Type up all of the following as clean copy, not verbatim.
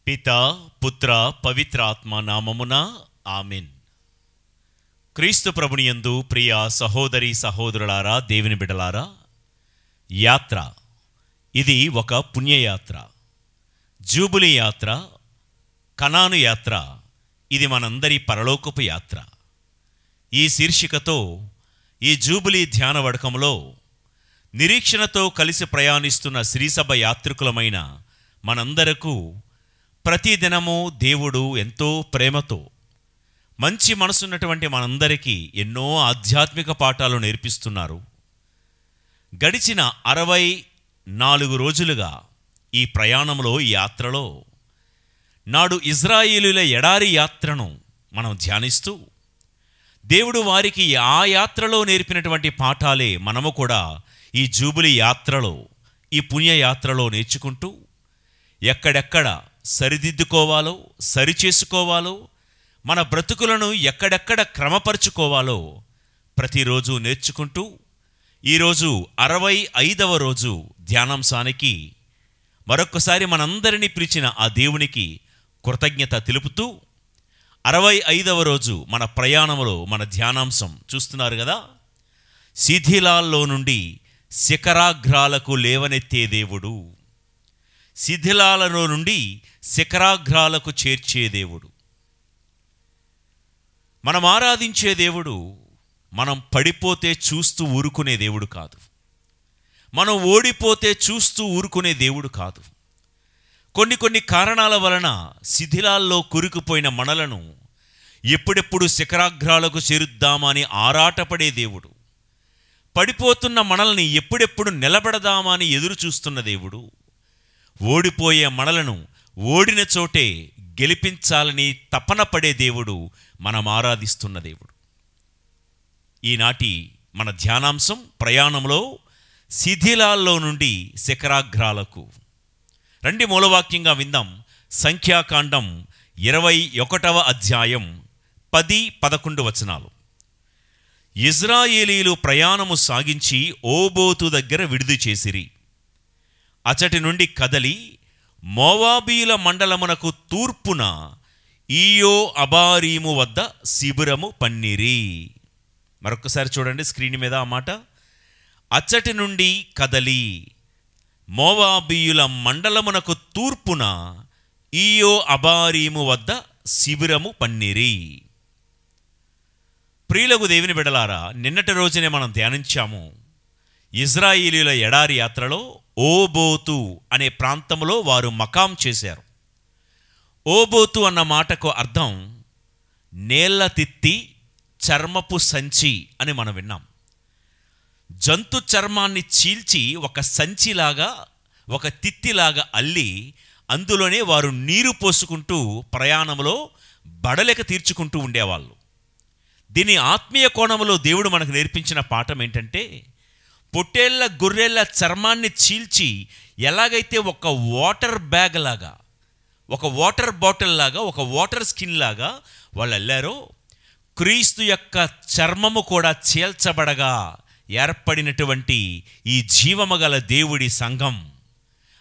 పితా పుత్ర పవిత్రాత్మ నామమున ఆమెన్. క్రీస్తు ప్రభునియందు ప్రియ సహోదరి సహోదరులారా, దేవుని బిడ్డలారా, యాత్ర ఇది ఒక పుణ్యయాత్ర. జూబిలీ యాత్ర, కనాను యాత్ర, ఇది మనందరి పరలోకపు యాత్ర. ఈ శీర్షికతో ఈ జూబిలీ ధ్యాన వడకంలో నిరీక్షణతో కలిసి ప్రయాణిస్తున్న శ్రీసభ యాత్రికులమైన మనందరకు ప్రతిదినము దేవుడు ఎంతో ప్రేమతో మంచి మనసున్నటువంటి మనందరికీ ఎన్నో ఆధ్యాత్మిక పాఠాలు నేర్పిస్తున్నారు. గడిచిన 64 రోజులుగా ఈ ప్రయాణంలో, ఈ యాత్రలో నాడు ఇజ్రాయేలీయుల ఎడారి యాత్రను మనం ధ్యానిస్తూ దేవుడు వారికి ఆ యాత్రలో నేర్పినటువంటి పాఠాలే మనము కూడా ఈ జూబిలీ యాత్రలో, ఈ పుణ్యయాత్రలో నేర్చుకుంటూ ఎక్కడెక్కడ సరిదిద్దుకోవాలో, సరిచేసుకోవాలో, మన బ్రతుకులను ఎక్కడెక్కడ క్రమపరుచుకోవాలో ప్రతిరోజు నేర్చుకుంటూ ఈరోజు 65వ రోజు ధ్యానాంశానికి మరొక్కసారి మనందరినీ పిలిచిన ఆ దేవునికి కృతజ్ఞత తెలుపుతూ 65వ రోజు మన ప్రయాణంలో మన ధ్యానాంశం చూస్తున్నారు కదా. శిథిలాల్లో నుండి శిఖరాగ్రాలకు లేవనెత్తే దేవుడు, శిథిలాలలో నుండి శిఖరాగ్రాలకు చేర్చే దేవుడు. మనం ఆరాధించే దేవుడు మనం పడిపోతే చూస్తూ ఊరుకునే దేవుడు కాదు. మనం ఓడిపోతే చూస్తూ ఊరుకునే దేవుడు కాదు. కొన్ని కారణాల వలన శిథిలాల్లో కురుకుపోయిన మనలను ఎప్పుడెప్పుడు శిఖరాగ్రాలకు చేరుద్దామని ఆరాటపడే దేవుడు. పడిపోతున్న మనల్ని ఎప్పుడెప్పుడు నిలబడదామని ఎదురు చూస్తున్న దేవుడు. ఓడిపోయే మనలను ఓడిన చోటే గెలిపించాలని తపన పడే దేవుడు మనం ఆరాధిస్తున్న దేవుడు. ఈనాటి మన ధ్యానాంశం ప్రయాణంలో శిథిలాల్లో నుండి శిఖరాగ్రాలకు. రండి మూలవాక్యంగా విందాం. సంఖ్యాకాండం 21వ అధ్యాయం 10-11 వచనాలు. ఇజ్రాయేలీలు ప్రయాణము సాగించి ఓబోతు దగ్గర విడిది చేసిరి. అచటి నుండి కదలి మోవాబీల మండలమునకు తూర్పున ఈయో అబారీము వద్ద శిబిరము పన్నిరి. మరొకసారి చూడండి స్క్రీన్ మీద ఆ మాట. అచ్చటి నుండి కదలి మోవాబీయుల మండలమునకు తూర్పున ఈయో అబారీము వద్ద శిబిరము పన్నిరి. ప్రియులకు దేవుని బిడ్డలారా, నిన్నటి రోజునే మనం ధ్యానించాము. ఇజ్రాయేలీయుల ఎడారి యాత్రలో ఓబోతు అనే ప్రాంతంలో వారు మకాం చేశారు. ఓబోతు అన్న మాటకు అర్థం నేళ్ల తిత్తి, చర్మపు సంచి అని మనం విన్నాం. జంతు చర్మాన్ని చీల్చి ఒక సంచిలాగా, ఒక తిత్తిలాగా అల్లి అందులోనే వారు నీరు పోసుకుంటూ ప్రయాణంలో బడలెక తీర్చుకుంటూ ఉండేవాళ్ళు. దీని ఆత్మీయ కోణంలో దేవుడు మనకు నేర్పించిన పాఠం ఏంటంటే, పొట్టేళ్ల గొర్రెల చర్మాన్ని చీల్చి ఎలాగైతే ఒక వాటర్ బ్యాగ్ లాగా, ఒక వాటర్ బాటిల్ లాగా, ఒక వాటర్ స్కిన్ లాగా వాళ్ళు వెళ్ళారో, క్రీస్తు యొక్క చర్మము కూడా చీల్చబడగా ఏర్పడినటువంటి ఈ జీవము గల దేవుడి సంఘం,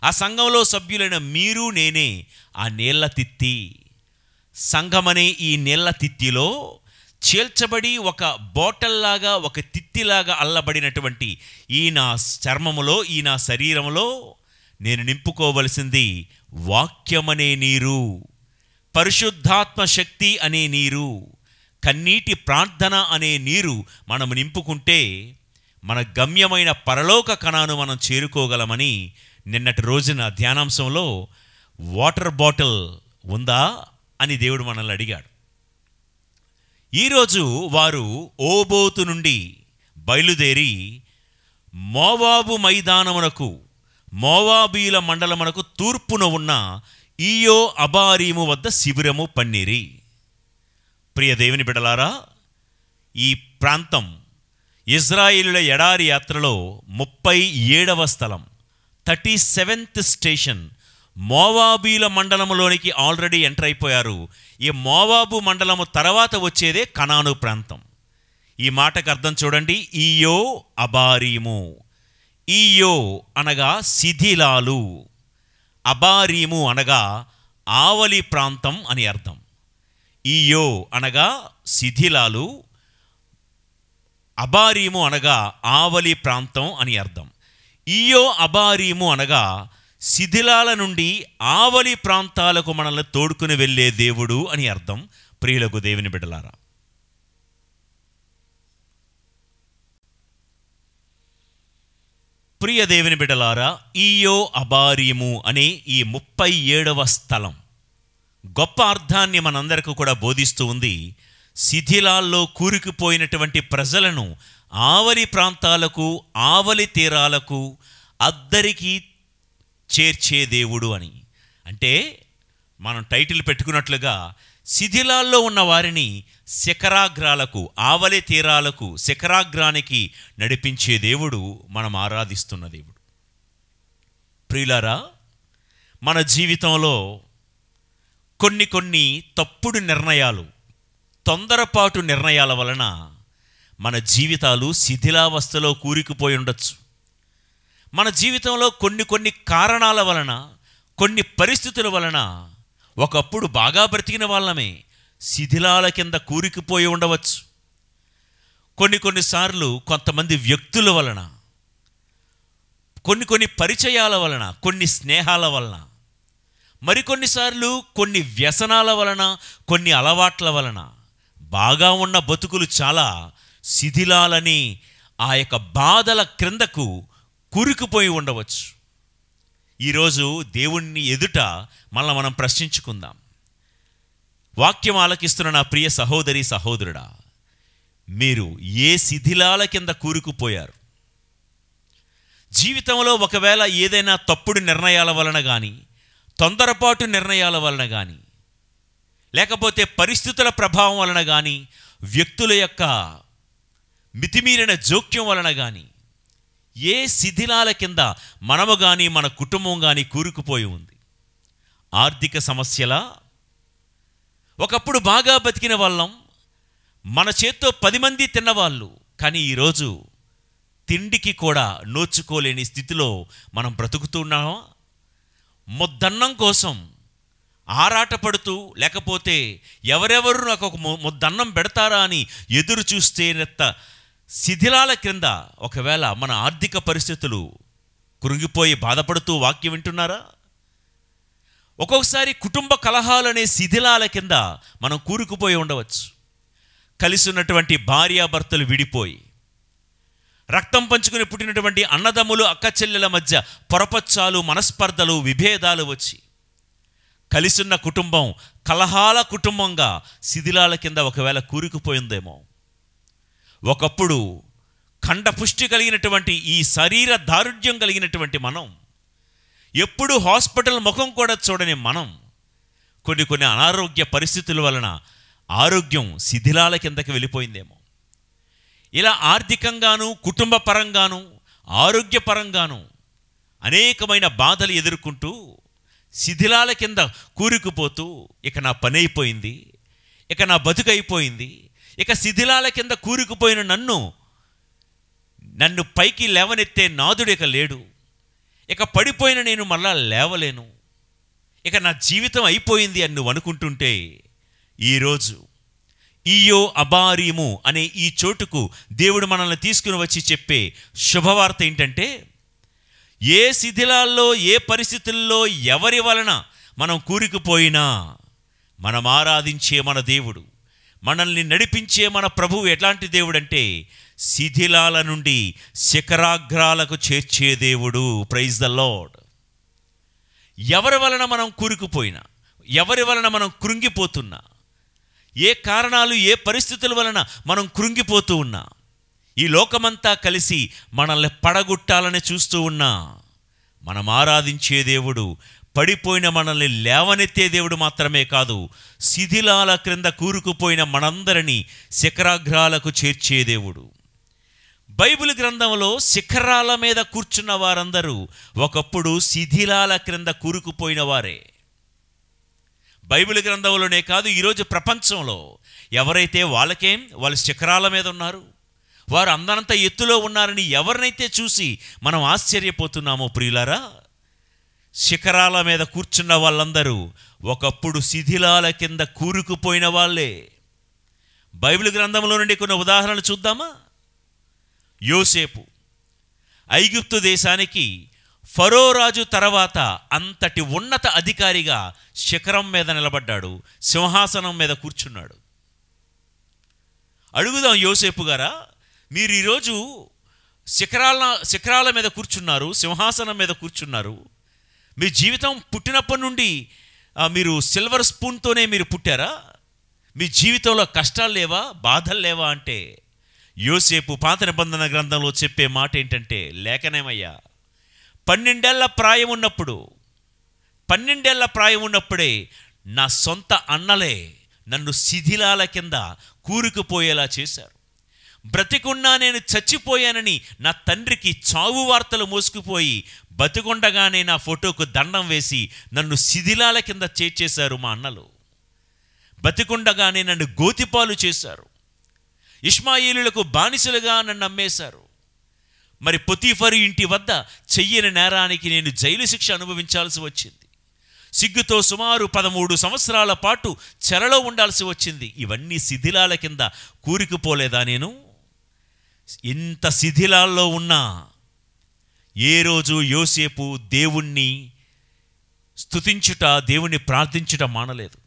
ఆ సంఘంలో సభ్యులైన మీరు నేనే ఆ నీళ్ల తిత్తి. సంఘమనే ఈ నీళ్ల తిత్తిలో చీల్చబడి ఒక బాటిల్లాగా, ఒక తిత్తిలాగా అల్లబడినటువంటి ఈ నా చర్మములో, ఈ నా శరీరంలో నేను నింపుకోవలసింది వాక్యమనే నీరు, పరిశుద్ధాత్మ శక్తి అనే నీరు, కన్నీటి ప్రార్థన అనే నీరు మనము నింపుకుంటే మన గమ్యమైన పరలోక కణాను మనం చేరుకోగలమని నిన్నటి రోజున ధ్యానాంశంలో వాటర్ బాటిల్ ఉందా అని దేవుడు మనల్ని అడిగాడు. ఈరోజు వారు ఓబోతు నుండి బయలుదేరి మోవాబు మైదానమునకు, మోవాబీల మండలమునకు తూర్పున ఉన్న ఈయో అబారీము వద్ద శిబిరము పన్నిరి. ప్రియ దేవుని బిడ్డలారా, ఈ ప్రాంతం ఇజ్రాయేలుల ఎడారి యాత్రలో 37వ స్థలం, 37th స్టేషన్. మోవాబీల మండలంలోనికి ఆల్రెడీ ఎంటర్ అయిపోయారు. ఈ మోవాబు మండలము తర్వాత వచ్చేదే కనాను ప్రాంతం. ఈ మాటకు అర్థం చూడండి. ఈయో అబారీము. ఈయో అనగా శిథిలాలు, అబారీము అనగా ఆవలి ప్రాంతం అని అర్థం. ఈయో అనగా శిథిలాలు, అబారీము అనగా ఆవలి ప్రాంతం అని అర్థం. ఈయో అబారీము అనగా శిథిలాల నుండి ఆవలి ప్రాంతాలకు మనల్ని తోడుకుని వెళ్ళే దేవుడు అని అర్థం. ప్రియులకు దేవుని బిడ్డలారా, ప్రియ దేవుని బిడ్డలారా, ఈయో అబారీము అనే ఈ 37వ స్థలం గొప్ప అర్థాన్ని మనందరికీ కూడా బోధిస్తూ ఉంది. శిథిలాల్లో కూరుకుపోయినటువంటి ప్రజలను ఆవలి ప్రాంతాలకు, ఆవలి తీరాలకు అద్దరికి చేర్చే దేవుడు అని. అంటే మనం టైటిల్ పెట్టుకున్నట్లుగా శిథిలాల్లో ఉన్న వారిని శిఖరాగ్రాలకు, ఆవలి తీరాలకు, శిఖరాగ్రానికి నడిపించే దేవుడు మనం ఆరాధిస్తున్న దేవుడు. ప్రియులారా, మన జీవితంలో కొన్ని తప్పుడు నిర్ణయాలు, తొందరపాటు నిర్ణయాల వలన మన జీవితాలు శిథిలావస్థలో కూరుకుపోయి ఉండొచ్చు. మన జీవితంలో కొన్ని కారణాల వలన, కొన్ని పరిస్థితుల వలన ఒకప్పుడు బాగా బ్రతికిన వాళ్ళమే శిథిలాల కింద కూరుకుపోయి ఉండవచ్చు. కొన్నిసార్లు కొంతమంది వ్యక్తుల వలన, కొన్ని పరిచయాల వలన, కొన్ని స్నేహాల వలన, మరికొన్నిసార్లు కొన్ని వ్యసనాల వలన, కొన్ని అలవాట్ల వలన బాగా ఉన్న బతుకులు చాలా శిథిలాలని, ఆ యొక్క బాధల క్రిందకు కూరుకుపోయి ఉండవచ్చు. ఈరోజు దేవుణ్ణి ఎదుట మనం ప్రశ్నించుకుందాం. వాక్యం ఆలకిస్తున్న నా ప్రియ సహోదరి సహోదరుడా, మీరు ఏ శిథిలాల కింద కూరుకుపోయారు? జీవితంలో ఒకవేళ ఏదైనా తప్పుడు నిర్ణయాల వలన కానీ, తొందరపాటు నిర్ణయాల వలన కానీ, లేకపోతే పరిస్థితుల ప్రభావం వలన కానీ, వ్యక్తుల యొక్క మితిమీరిన జోక్యం వలన కానీ, ఏ శిథిలాల కింద మనము కానీ, మన కుటుంబం కానీ కూరుకుపోయి ఉంది? ఆర్థిక సమస్యల? ఒకప్పుడు బాగా బతికిన వాళ్ళం, మన చేత్తో 10 మంది తిన్నవాళ్ళు, కానీ ఈరోజు తిండికి కూడా నోచుకోలేని స్థితిలో మనం బ్రతుకుతున్నామా? ముద్దన్నం కోసం ఆరాటపడుతూ, లేకపోతే ఎవరెవరు నాకు ఒక ముద్దన్నం పెడతారా అని ఎదురు చూస్తేనెత్త శిథిలాల క్రింద ఒకవేళ మన ఆర్థిక పరిస్థితులు కృంగిపోయి బాధపడుతూ వాక్యం వింటున్నారా? ఒక్కొక్కసారి కుటుంబ కలహాలనే శిథిలాల కింద మనం కూరుకుపోయి ఉండవచ్చు. కలిసి ఉన్నటువంటి భార్యాభర్తలు విడిపోయి, రక్తం పంచుకుని పుట్టినటువంటి అన్నదమ్ములు, అక్క చెల్లెల మధ్య పొరపచ్చాలు, మనస్పర్ధలు, విభేదాలు వచ్చి కలిసున్న కుటుంబం కలహాల కుటుంబంగా శిథిలాల కింద ఒకవేళ కూరుకుపోయిందేమో. ఒకప్పుడు ఖండపుష్టి కలిగినటువంటి, ఈ శరీర దారుఢ్యం కలిగినటువంటి మనం, ఎప్పుడు హాస్పిటల్ ముఖం కూడా చూడని మనం, కొన్ని అనారోగ్య పరిస్థితుల వలన ఆరోగ్యం శిథిలాల కిందకి వెళ్ళిపోయిందేమో. ఇలా ఆర్థికంగాను, కుటుంబ పరంగాను, ఆరోగ్యపరంగాను అనేకమైన బాధలు ఎదుర్కొంటూ శిథిలాల కింద కూరుకుపోతూ, ఇక నా పని అయిపోయింది, ఇక నా బతుకైపోయింది, ఇక శిథిలాల కింద కూరుకుపోయిన నన్ను పైకి లేవనెత్తే నాదుడు ఇక లేడు, ఇక పడిపోయిన నేను మళ్ళా లేవలేను, ఇక నా జీవితం అయిపోయింది అని నువ్వు అనుకుంటుంటే, ఈరోజు ఈయో అబారీము అనే ఈ చోటుకు దేవుడు మనల్ని తీసుకుని వచ్చి చెప్పే శుభవార్త ఏంటంటే, ఏ శిథిలాల్లో, ఏ పరిస్థితుల్లో, ఎవరి వలన మనం కూరుకుపోయినా, మనం ఆరాధించే మన దేవుడు, మనల్ని నడిపించే మన ప్రభువు ఎట్లాంటి దేవుడు అంటే, శిథిలాల నుండి శిఖరాగ్రాలకు చేర్చే దేవుడు. Praise the lord. ఎవరి వలన మనం కూరుకుపోయినా, ఎవరి వలన మనం కృంగిపోతున్నా, ఏ కారణాలు, ఏ పరిస్థితుల వలన మనం కృంగిపోతూ ఉన్నా, ఈ లోకమంతా కలిసి మనల్ని పడగొట్టాలని చూస్తూ ఉన్నా, మనం ఆరాధించే దేవుడు పడిపోయిన మనల్ని లేవనెత్తే దేవుడు మాత్రమే కాదు, శిథిలాల క్రింద కూరుకుపోయిన మనందరినీ శిఖరాగ్రాలకు చేర్చే దేవుడు. బైబిల్ గ్రంథంలో శిఖరాల మీద కూర్చున్న వారందరూ ఒకప్పుడు శిథిలాల క్రింద కూరుకుపోయిన వారే. బైబిల్ గ్రంథంలోనే కాదు, ఈరోజు ప్రపంచంలో ఎవరైతే వాళ్ళ శిఖరాల మీద ఉన్నారు, వారు అందనంత ఎత్తులో ఉన్నారని ఎవరినైతే చూసి మనం ఆశ్చర్యపోతున్నామో ప్రియులారా, శిఖరాల మీద కూర్చున్న వాళ్ళందరూ ఒకప్పుడు శిథిలాల కింద కూరుకుపోయిన వాళ్ళే. బైబిల్ గ్రంథంలో నుండి కొన్ని ఉదాహరణలు చూద్దామా? యోసేపు ఐగుప్తు దేశానికి ఫరో రాజు తర్వాత అంతటి ఉన్నత అధికారిగా శిఖరం మీద నిలబడ్డాడు, సింహాసనం మీద కూర్చున్నాడు. అడుగుదాం, యోసేపు గారా, మీరు ఈరోజు శిఖరాల మీద కూర్చున్నారు, సింహాసనం మీద కూర్చున్నారు. మీ జీవితం పుట్టినప్పటి నుండి మీరు సిల్వర్ స్పూన్తోనే మీరు పుట్టారా? మీ జీవితంలో కష్టాలు లేవా, బాధలు లేవా అంటే యోసేపు పాత నిబంధన గ్రంథంలో చెప్పే మాట ఏంటంటే, లేకనేమయ్యా, 12 ఏళ్ల ప్రాయం ఉన్నప్పుడే నా సొంత అన్నలే నన్ను శిథిలాల కింద కూరుకుపోయేలా చేశారు. బ్రతికున్నా నేను చచ్చిపోయానని నా తండ్రికి చావు వార్తలు మోసుకుపోయి బతికుండగానే నా ఫోటోకు దండం వేసి నన్ను శిథిలాల కింద చేర్చేశారు మా అన్నలు. బతికుండగానే నన్ను గోతిపాలు చేశారు. ఇష్మాయేలులకు బానిసలుగా నన్ను అమ్మేశారు. మరి పొతీఫరు ఇంటి వద్ద చెయ్యని నేరానికి నేను జైలు శిక్ష అనుభవించాల్సి వచ్చింది. సిగ్గుతో సుమారు 13 సంవత్సరాల పాటు చెరలో ఉండాల్సి వచ్చింది. ఇవన్నీ శిథిలాల కింద కూరుకుపోలేదా నేను? ఇంత శిథిలాల్లో ఉన్నా ఏ రోజు యోసేపు దేవుణ్ణి స్తుతించుట, దేవుణ్ణి ప్రార్థించుట మానలేదు.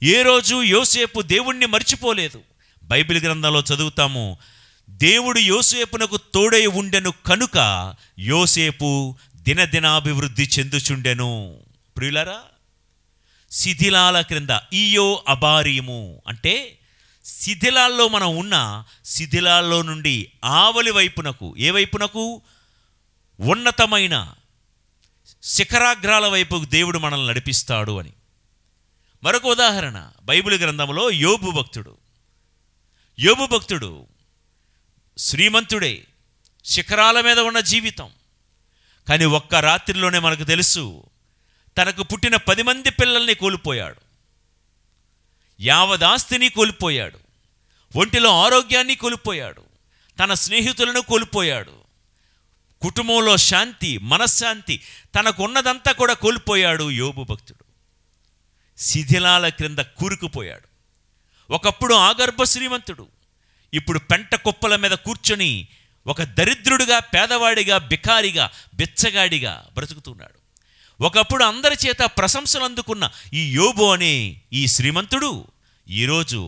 ఏ రోజు యోసేపు దేవుణ్ణి మర్చిపోలేదు. బైబిల్ గ్రంథంలో చదువుతాము, దేవుడు యోసేపునకు తోడై ఉండెను కనుక యోసేపు దినదినాభివృద్ధి చెందుచుండెను. ప్రియులారా, శిథిలాల క్రింద ఈయో అబారీము అంటే శిథిలాల్లో మనం ఉన్న శిథిలాల్లో నుండి ఆవలి వైపునకు, ఏ వైపునకు? ఉన్నతమైన శిఖరాగ్రాల వైపుకు దేవుడు మనల్ని నడిపిస్తాడు అని. మరొక ఉదాహరణ బైబిల్ గ్రంథంలో యోబు భక్తుడు శ్రీమంతుడే, శిఖరాల మీద ఉన్న జీవితం. కానీ ఒక్క రాత్రిలోనే మనకు తెలుసు, తనకు పుట్టిన 10 మంది పిల్లల్ని కోల్పోయాడు, యావదాస్తిని కోల్పోయాడు, ఒంటిలో ఆరోగ్యాన్ని కోల్పోయాడు, తన స్నేహితులను కోల్పోయాడు, కుటుంబంలో శాంతి, మనశ్శాంతి, తనకు ఉన్నదంతా కూడా కోల్పోయాడు యోబు భక్తుడు. శిథిలాల క్రింద కూరుకుపోయాడు. ఒకప్పుడు ఆగర్భ శ్రీమంతుడు, ఇప్పుడు పెంట కుప్పల మీద కూర్చొని ఒక దరిద్రుడిగా, పేదవాడిగా, బికారిగా, బిచ్చగాడిగా బ్రతుకుతున్నాడు. ఒకప్పుడు అందరి చేత ప్రశంసలు అందుకున్న ఈ యోబు అనే ఈ శ్రీమంతుడు ఈరోజు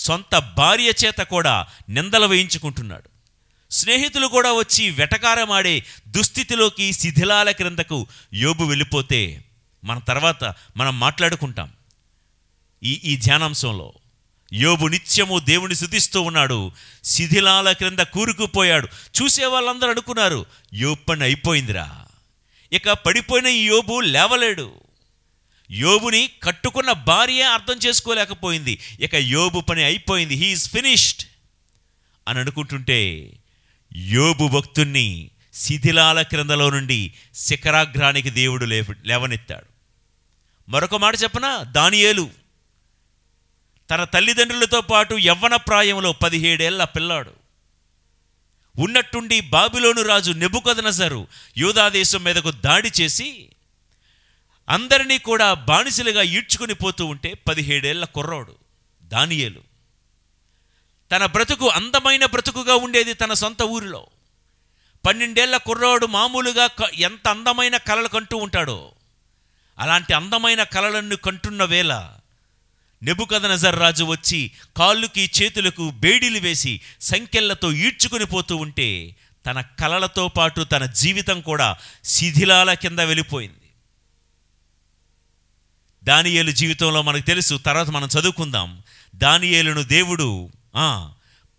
సొంత భార్య చేత కూడా నిందలు వేయించుకుంటున్నాడు. స్నేహితులు కూడా వచ్చి వెటకారమాడే దుస్థితిలోకి, శిథిలాల క్రిందకు యోబు వెళ్ళిపోతే మనం మాట్లాడుకుంటాం ఈ ధ్యానాంశంలో. యోబు నిత్యము దేవుని స్తుతిస్తూ ఉన్నాడు, శిథిలాల క్రింద కూరుకుపోయాడు. చూసే వాళ్ళందరూ అనుకున్నారు, యోబు పని అయిపోయిందిరా, ఇక పడిపోయిన ఈ యోబు లేవలేడు. యోబుని కట్టుకున్న భార్య అర్థం చేసుకోలేకపోయింది, ఇక యోబు పని అయిపోయింది, హీ ఈజ్ ఫినిష్డ్ అని అనుకుంటుంటే యోబు భక్తుణ్ణి శిథిలాల క్రిందలో నుండి శిఖరాగ్రానికి దేవుడు లేవనెత్తాడు. మరొక మాట చెప్పనా, దానియేలు తన తల్లిదండ్రులతో పాటు యవ్వన ప్రాయంలో 17 ఏళ్ల పిల్లాడు ఉన్నట్టుండి బాబిలోను రాజు నెబుకద్నెజరు యూదా దేశం మీదకు దాడి చేసి అందరినీ కూడా బానిసలుగా ఈడ్చుకుని పోతూ ఉంటే 17 ఏళ్ల కుర్రాడు దానియేలు. తన బ్రతుకు అందమైన బ్రతుకుగా ఉండేది తన సొంత ఊరిలో. 12 ఏళ్ల కుర్రాడు మామూలుగా ఎంత అందమైన కలలు కంటూ ఉంటాడో అలాంటి అందమైన కలలను కంటున్న వేళ నెబుకద్నెజర్ రాజు వచ్చి కాళ్ళుకి చేతులకు బేడీలు వేసి సంకెళ్లతో ఈడ్చుకుని పోతూ ఉంటే తన కలలతో పాటు తన జీవితం కూడా శిథిలాల కింద వెళ్ళిపోయింది. దానియేలు జీవితంలో మనకు తెలుసు, తర్వాత మనం చదువుకుందాం. దానియేలును దేవుడు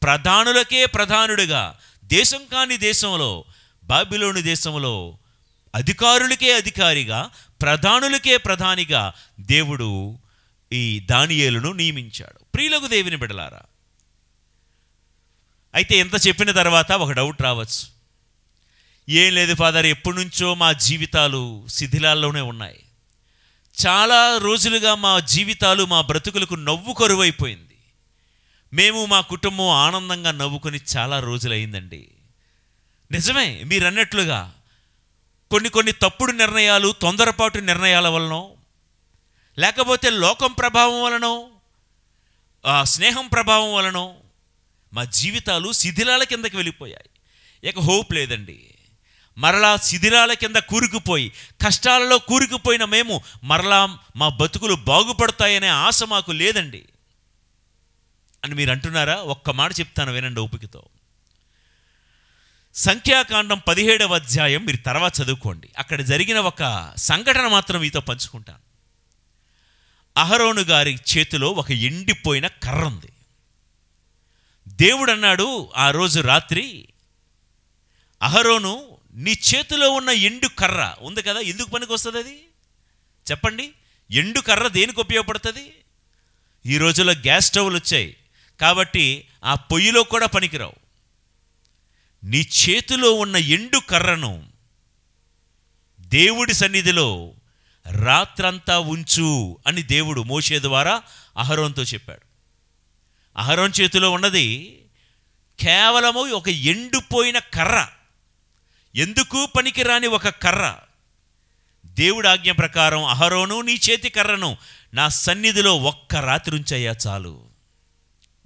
ప్రధానులకే ప్రధానుడిగా, దేశం కాని దేశంలో, బాబిలోను దేశంలో అధికారులకే అధికారిగా, ప్రధానులకే ప్రధానిగా దేవుడు ఈ దానియేలును నియమించాడు. ప్రియులకు దేవుని బిడ్డలారా, అయితే ఎంత చెప్పిన తర్వాత ఒక డౌట్ రావచ్చు, ఏం లేదు ఫాదర్, ఎప్పటి నుంచో మా జీవితాలు శిథిలాల్లోనే ఉన్నాయి, చాలా రోజులుగా మా జీవితాలు, మా బ్రతుకులకు నవ్వు కరువైపోయింది, మేము మా కుటుంబం ఆనందంగా నవ్వుకొని చాలా రోజులైందండి. నిజమే, మీరు అన్నట్లుగా కొన్ని తప్పుడు నిర్ణయాలు, తొందరపాటు నిర్ణయాల వలనో, లేకపోతే లోకం ప్రభావం వలనో, స్నేహం ప్రభావం వలనో మా జీవితాలు శిథిలాల కిందకి వెళ్ళిపోయాయి. ఇక హోప్ లేదండి. మరలా శిథిలాల కింద కూరుకుపోయి, కష్టాలలో కూరుకుపోయిన మేము మరలా మా బతుకులు బాగుపడతాయనే ఆశ మాకు లేదండి అని మీరు అంటున్నారా? ఒక్క మాట చెప్తాను, వినండి ఓపికతో. సంఖ్యాకాండం 17వ అధ్యాయం మీరు తర్వాత చదువుకోండి. అక్కడ జరిగిన ఒక సంఘటన మాత్రం మీతో పంచుకుంటాను. అహరోను గారి చేతిలో ఒక ఎండిపోయిన కర్ర ఉంది. దేవుడు అన్నాడు ఆ రోజు రాత్రి, అహరోను, నీ చేతిలో ఉన్న ఎండు కర్ర ఉంది కదా, ఎందుకు పనికి వస్తుంది అది చెప్పండి? ఎండు కర్ర దేనికి ఉపయోగపడుతుంది? ఈ రోజుల్లో గ్యాస్ స్టవ్లు వచ్చాయి కాబట్టి ఆ పొయ్యిలో కూడా పనికిరావు. నీ చేతిలో ఉన్న ఎండు కర్రను దేవుడి సన్నిధిలో రాత్రంతా ఉంచు అని దేవుడు మోషే ద్వారా అహరోన్తో చెప్పాడు. అహరోన్ చేతిలో ఉన్నది కేవలము ఒక ఎండిపోయిన కర్ర, ఎందుకు పనికిరాని ఒక కర్ర. దేవుడి ఆజ్ఞ ప్రకారం అహరోను, నీ చేతి కర్రను నా సన్నిధిలో ఒక్క రాత్రి ఉంచయ్యా చాలు.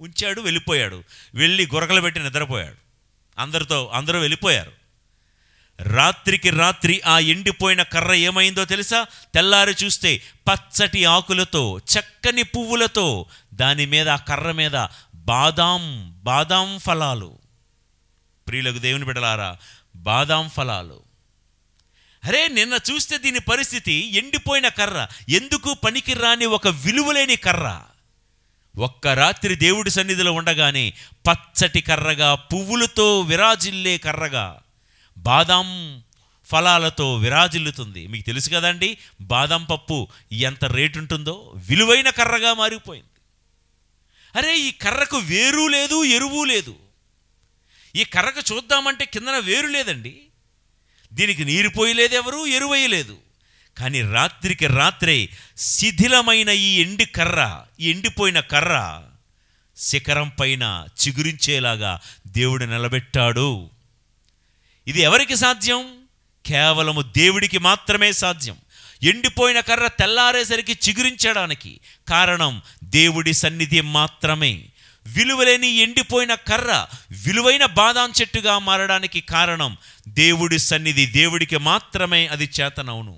ఉంచాడు, వెళ్ళిపోయాడు. వెళ్ళి గురకలు పెట్టి నిద్రపోయాడు. అందరూ వెళ్ళిపోయారు. రాత్రికి రాత్రి ఆ ఎండిపోయిన కర్ర ఏమైందో తెలుసా? తెల్లారి చూస్తే పచ్చటి ఆకులతో, చక్కని పువ్వులతో, దాని మీద, ఆ కర్ర మీద బాదాం ఫలాలు. ప్రియులకు దేవుని బిడ్డలారా, బాదాం ఫలాలు. అరే, నిన్న చూస్తే దీని పరిస్థితి ఎండిపోయిన కర్ర, ఎందుకు పనికిరాని ఒక విలువలేని కర్ర. ఒక్క రాత్రి దేవుడి సన్నిధిలో ఉండగానే పచ్చటి కర్రగా, పువ్వులతో విరాజిల్లే కర్రగా, బాదాం ఫలాలతో విరాజిల్లుతుంది. మీకు తెలుసు కదండి, బాదాం పప్పు ఎంత రేటు ఉంటుందో. విలువైన కర్రగా మారిపోయింది. అరే, ఈ కర్రకు వేరు లేదు, ఎరువు లేదు. ఈ కర్రకు చూద్దామంటే కిందన వేరు లేదండి. దీనికి నీరు పోయలేదు, ఎవరు ఎరువేయలేదు. కానీ రాత్రికి రాత్రే శిథిలమైన ఈ ఎండిపోయిన కర్ర శిఖరం పైన చిగురించేలాగా దేవుడు నిలబెట్టాడు. ఇది ఎవరికి సాధ్యం? కేవలము దేవుడికి మాత్రమే సాధ్యం. ఎండిపోయిన కర్ర తెల్లారేసరికి చిగురించడానికి కారణం దేవుడి సన్నిధి మాత్రమే. విలువలేని ఎండిపోయిన కర్ర విలువైన బాదాం చెట్టుగా మారడానికి కారణం దేవుడి సన్నిధి. దేవుడికి మాత్రమే అది చేతనవును.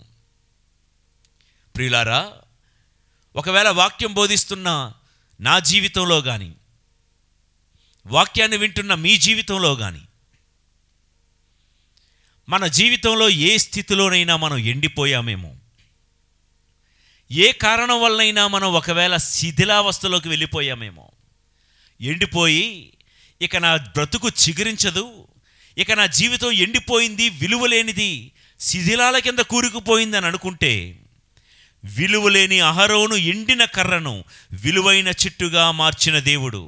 ప్రియులారా, ఒకవేళ వాక్యం బోధిస్తున్న నా జీవితంలో కానీ, వాక్యాన్ని వింటున్న మీ జీవితంలో కానీ, మన జీవితంలో ఏ స్థితిలోనైనా మనం ఎండిపోయామేమో, ఏ కారణం వల్లైనా మనం ఒకవేళ శిథిలావస్థలోకి వెళ్ళిపోయామేమో, ఎండిపోయి ఇక నా బ్రతుకు చిగురించదు, ఇక నా జీవితం ఎండిపోయింది, విలువలేనిది, శిథిలాల కింద కూరుకుపోయిందని అనుకుంటే, విలువలేని అహరోను ఎండిన కర్రను విలువైన చెట్టుగా మార్చిన దేవుడు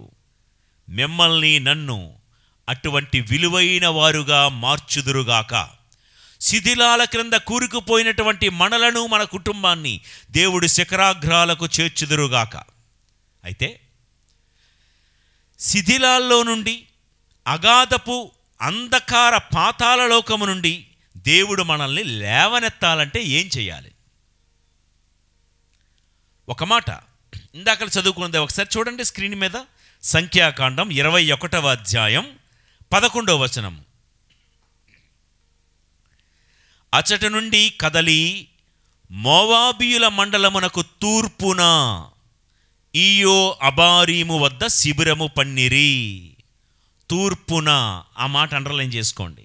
మిమ్మల్ని, నన్ను అటువంటి విలువైన వారుగా మార్చుదురుగాక. శిథిలాల క్రింద కూరుకుపోయినటువంటి మనలను, మన కుటుంబాన్ని దేవుడి శిఖరాగ్రాలకు చేర్చుదురుగాక. అయితే శిథిలాల్లో నుండి, అగాధపు అంధకార పాతాళ లోకము నుండి దేవుడు మనల్ని లేవనెత్తాలంటే ఏం చేయాలి? ఒక మాట ఇందాక చదువుకున్నది ఒకసారి చూడండి స్క్రీన్ మీద. సంఖ్యాకాండం 21వ అధ్యాయం 11వ వచనం. అచట నుండి కదలి మోవాబీయుల మండలమునకు తూర్పున ఈయో అబారీము వద్ద శిబిరము పన్నిరి. తూర్పున, ఆ మాట అండర్లైన్ చేసుకోండి.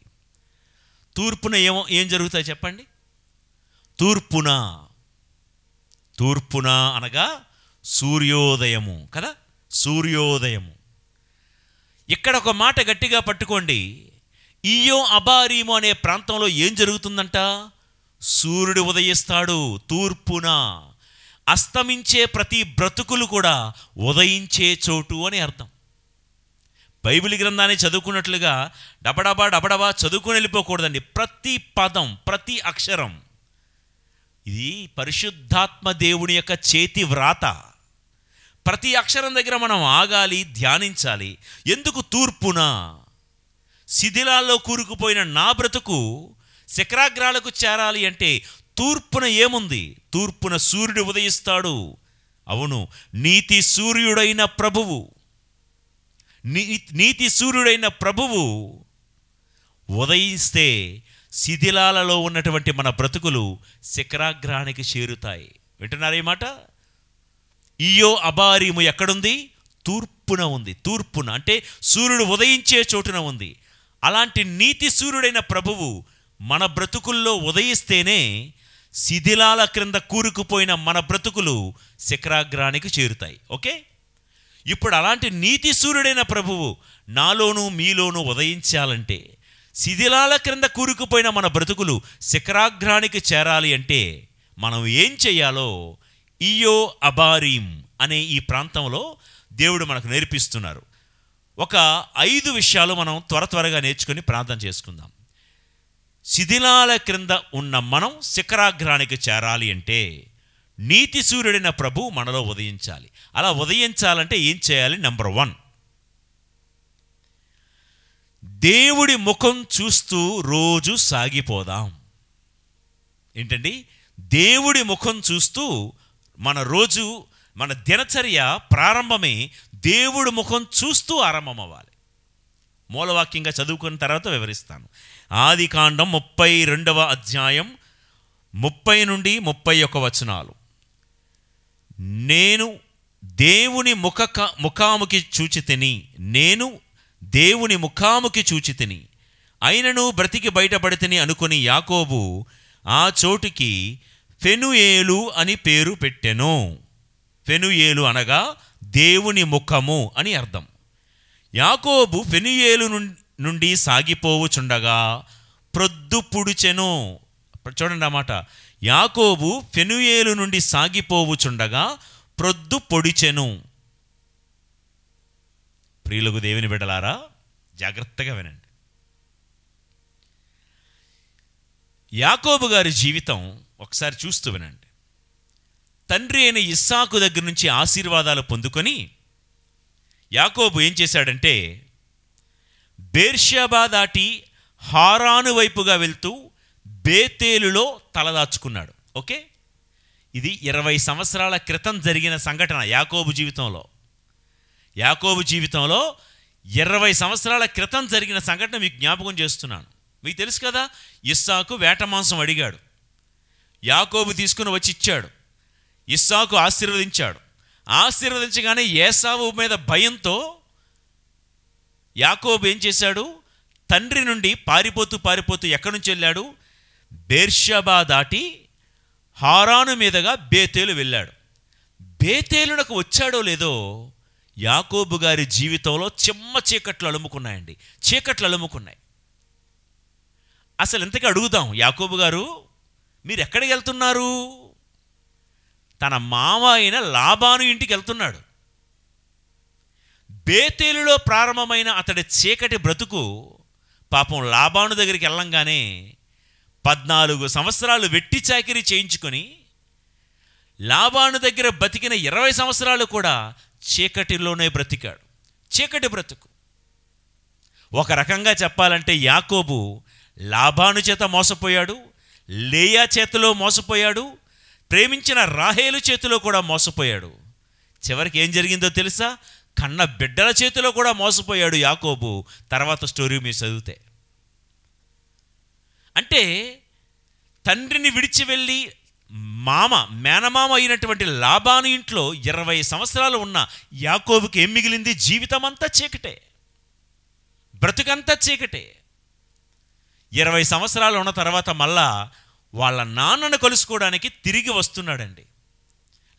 తూర్పున ఏం జరుగుతాయి చెప్పండి? తూర్పున అనగా సూర్యోదయము కదా, సూర్యోదయము. ఇక్కడ ఒక మాట గట్టిగా పట్టుకోండి. ఈయో అబారీము అనే ప్రాంతంలో ఏం జరుగుతుందంట? సూర్యుడు ఉదయిస్తాడు తూర్పున. అస్తమించే ప్రతి బ్రతుకులు కూడా ఉదయించే చోటు అని అర్థం. బైబిల్ గ్రంథాన్ని చదువుకున్నట్లుగా డబడబా చదువుకుని వెళ్ళిపోకూడదండి. ప్రతి పదం, ప్రతి అక్షరం ఇది పరిశుద్ధాత్మ దేవుని యొక్క చేతి వ్రాత. ప్రతి అక్షరం దగ్గర మనం ఆగాలి, ధ్యానించాలి. ఎందుకు తూర్పున? శిథిలాల్లో కూరుకుపోయిన నా బ్రతుకు శిఖరాగ్రాలకు చేరాలి అంటే తూర్పున ఏముంది? తూర్పున సూర్యుడు ఉదయిస్తాడు. అవును, నీతి సూర్యుడైన ప్రభువు, నీతి సూర్యుడైన ప్రభువు ఉదయిస్తే శిథిలాలలో ఉన్నటువంటి మన బ్రతుకులు శిఖరాగ్రానికి చేరుతాయి. వింటున్నారా ఈ మాట? ఇయ్యో అబారీము ఎక్కడుంది? తూర్పున ఉంది. తూర్పున అంటే సూర్యుడు ఉదయించే చోటున ఉంది. అలాంటి నీతి సూర్యుడైన ప్రభువు మన బ్రతుకుల్లో ఉదయిస్తేనే శిథిలాల క్రింద కూరుకుపోయిన మన బ్రతుకులు శిఖరాగ్రానికి చేరుతాయి. ఓకే, ఇప్పుడు అలాంటి నీతి సూర్యుడైన ప్రభువు నాలోనూ మీలోనూ ఉదయించాలంటే, శిథిలాల క్రింద కూరుకుపోయిన మన బ్రతుకులు శిఖరాగ్రానికి చేరాలి అంటే మనం ఏం చెయ్యాలో ఇయ్యో అబారీం అనే ఈ ప్రాంతంలో దేవుడు మనకు నేర్పిస్తున్నారు. ఒక 5 విషయాలు మనం త్వరగా నేర్చుకొని ప్రార్థన చేసుకుందాం. శిథిలాల క్రింద ఉన్న మనం శిఖరాగ్రానికి చేరాలి అంటే నీతి సూర్యుడైన ప్రభు మనలో ఉదయించాలి. అలా ఉదయించాలంటే ఏం చేయాలి? నంబర్ 1, దేవుడి ముఖం చూస్తూ రోజు సాగిపోదాం. ఏంటండి? దేవుడి ముఖం చూస్తూ మన దినచర్య ప్రారంభమే దేవుడి ముఖం చూస్తూ ఆరంభం అవ్వాలి. మూలవాక్యంగా చదువుకున్న తర్వాత వివరిస్తాను. ఆదికాండం 32వ అధ్యాయం 30 నుండి 31 వచనాలు. నేను దేవుని ముఖాముఖి చూచితిని, అయినను బ్రతికి బయటపడితిని అనుకుని యాకోబు ఆ చోటుకి ఫెనుయేలు అని పేరు పెట్టెను. ఫెనుయేలు అనగా దేవుని ముఖము అని అర్థం. యాకోబు ఫెనుయేలు నుండి సాగిపోవుచుండగా ప్రొద్దు పుడిచెను. చూడండి అన్నమాట. యాకోబు ఫెనుయేలు నుండి సాగిపోవుచుండగా ప్రొద్దు పొడిచెను. ప్రియులకు దేవుని బిడ్డలారా, జాగ్రత్తగా వినండి. యాకోబు గారి జీవితం ఒకసారి చూస్తూ వినండి. తండ్రి అయిన ఇస్సాకు దగ్గర నుంచి ఆశీర్వాదాలు పొందుకొని యాకోబు ఏం చేశాడంటే బేర్షెబా దాటి హారాను వైపుగా వెళ్తూ బేతేలులో తలదాచుకున్నాడు. ఓకే, ఇది 20 సంవత్సరాల క్రితం జరిగిన సంఘటన యాకోబు జీవితంలో. 20 సంవత్సరాల క్రితం జరిగిన సంఘటన మీకు జ్ఞాపకం చేస్తున్నాను. మీకు తెలుసు కదా, ఇస్సాకు వేట మాంసం అడిగాడు, యాకోబు తీసుకుని వచ్చి ఇచ్చాడు. ఇస్సాకు ఆశీర్వదించాడు. ఆశీర్వదించగానే ఏసావు మీద భయంతో యాకోబు ఏం చేశాడు? తండ్రి నుండి పారిపోతూ ఎక్కడి నుంచి వెళ్ళాడు? బేర్షెబా దాటి హారాను మీదుగా బేతేలు వెళ్ళాడు. బేతేలునకు వచ్చాడో లేదో యాకోబు గారి జీవితంలో చీకట్లు అలుముకున్నాయి. అసలు ఇంతకీ అడుగుదాం, యాకోబు గారు మీరు ఎక్కడికి వెళ్తున్నారు? తన మామ అయిన లాబాను ఇంటికి వెళ్తున్నాడు. బేతేలులో ప్రారంభమైన అతడి చీకటి బ్రతుకు పాపం లాబాను దగ్గరికి వెళ్ళంగానే 14 సంవత్సరాలు వెట్టి చాకిరీ చేయించుకొని లాబాను దగ్గర బతికిన 20 సంవత్సరాలు కూడా చీకటిలోనే బ్రతికాడు. చీకటి బ్రతుకు. ఒక రకంగా చెప్పాలంటే యాకోబు లాబాను చేత మోసపోయాడు, లేయా చేతిలో మోసపోయాడు, ప్రేమించిన రాహేలు చేతిలో కూడా మోసపోయాడు. చివరికి ఏం జరిగిందో తెలుసా? కన్న బిడ్డల చేతిలో కూడా మోసపోయాడు యాకోబు. తర్వాత స్టోరీ మీరు చదివితే. అంటే తండ్రిని విడిచి వెళ్ళి మేనమామ అయినటువంటి లాబాను ఇంట్లో 20 సంవత్సరాలు ఉన్న యాకోబుకి ఏం మిగిలింది? జీవితం అంతా చీకటే, బ్రతుకంతా చీకటే. 20 సంవత్సరాలు ఉన్న తర్వాత మళ్ళా వాళ్ళ నాన్నను కలుసుకోవడానికి తిరిగి వస్తున్నాడండి.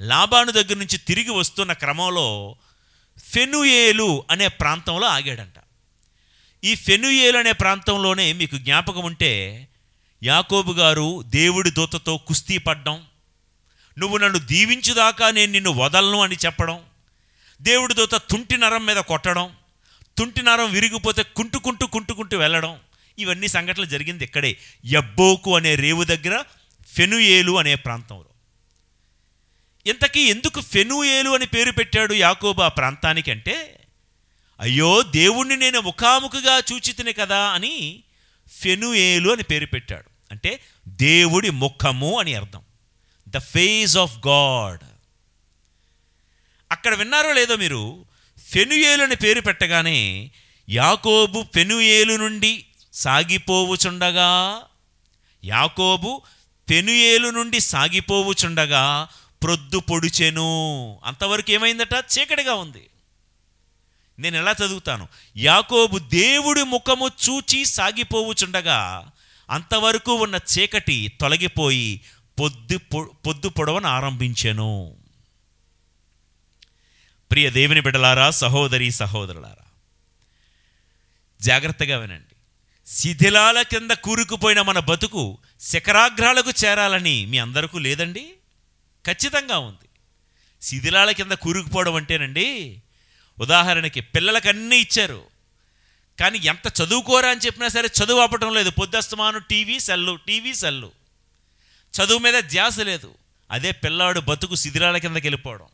లాబాను దగ్గర నుంచి తిరిగి వస్తున్న క్రమంలో ఫెనుయేలు అనే ప్రాంతంలో ఆగాడంట. ఈ ఫెనుయేలు అనే ప్రాంతంలోనే మీకు జ్ఞాపకం ఉంటే యాకోబు గారు దేవుడి దూతతో కుస్తీ పడ్డం, నువ్వు నన్ను దీవించుదాకా నేను నిన్ను వదలను అని చెప్పడం, దేవుడి దూత తుంటి నరం మీద కొట్టడం, తుంటి నరం విరిగిపోతే కుంటుకుంటూ వెళ్ళడం, ఇవన్నీ సంఘటనలు జరిగింది ఇక్కడే యబ్బోకు అనే రేవు దగ్గర ఫెనుయేలు అనే ప్రాంతంలో. ఇంతకీ ఎందుకు ఫెనుయేలు అని పేరు పెట్టాడు యాకోబు ఆ ప్రాంతానికి అంటే, అయ్యో దేవుణ్ణి నేను ముఖాముఖిగా చూచితిని కదా అని ఫెనుయేలు అని పేరు పెట్టాడు. అంటే దేవుడి ముఖము అని అర్థం. The face of God. అక్కడ విన్నారో లేదో మీరు, ఫెనుయేలు అని పేరు పెట్టగానే యాకోబు పెనుయేలు నుండి సాగిపోవుచుండగా, యాకోబు పెనుయేలు నుండి సాగిపోవుచుండగా ప్రొద్దు పొడిచెను. అంతవరకు ఏమైందట? చీకటిగా ఉంది. నేను ఎలా చదువుతాను? యాకోబు దేవుడి ముఖము చూచి సాగిపోవుచుండగా అంతవరకు ఉన్న చీకటి తొలగిపోయి పొద్దు పొడవను ఆరంభించెను. ప్రియ దేవుని బిడ్డలారా, సహోదరి సహోదరులారా, జాగ్రత్తగా వినండి. శిథిలాల కింద కూరుకుపోయిన మన బతుకు శిఖరాగ్రాలకు చేరాలని మీ అందరికీ లేదండి? ఖచ్చితంగా ఉంది. శిథిలాల కింద కూరుకుపోవడం అంటేనండి, ఉదాహరణకి పిల్లలకి అన్నీ ఇచ్చారు, కానీ ఎంత చదువుకోరా అని చెప్పినా సరే చదువు ఆపటం లేదు. పొద్దుస్తమాను టీవీ సెల్లు, చదువు మీద ధ్యాస లేదు. అదే పిల్లాడు బతుకు శిథిలాల కిందకి వెళ్ళిపోవడం.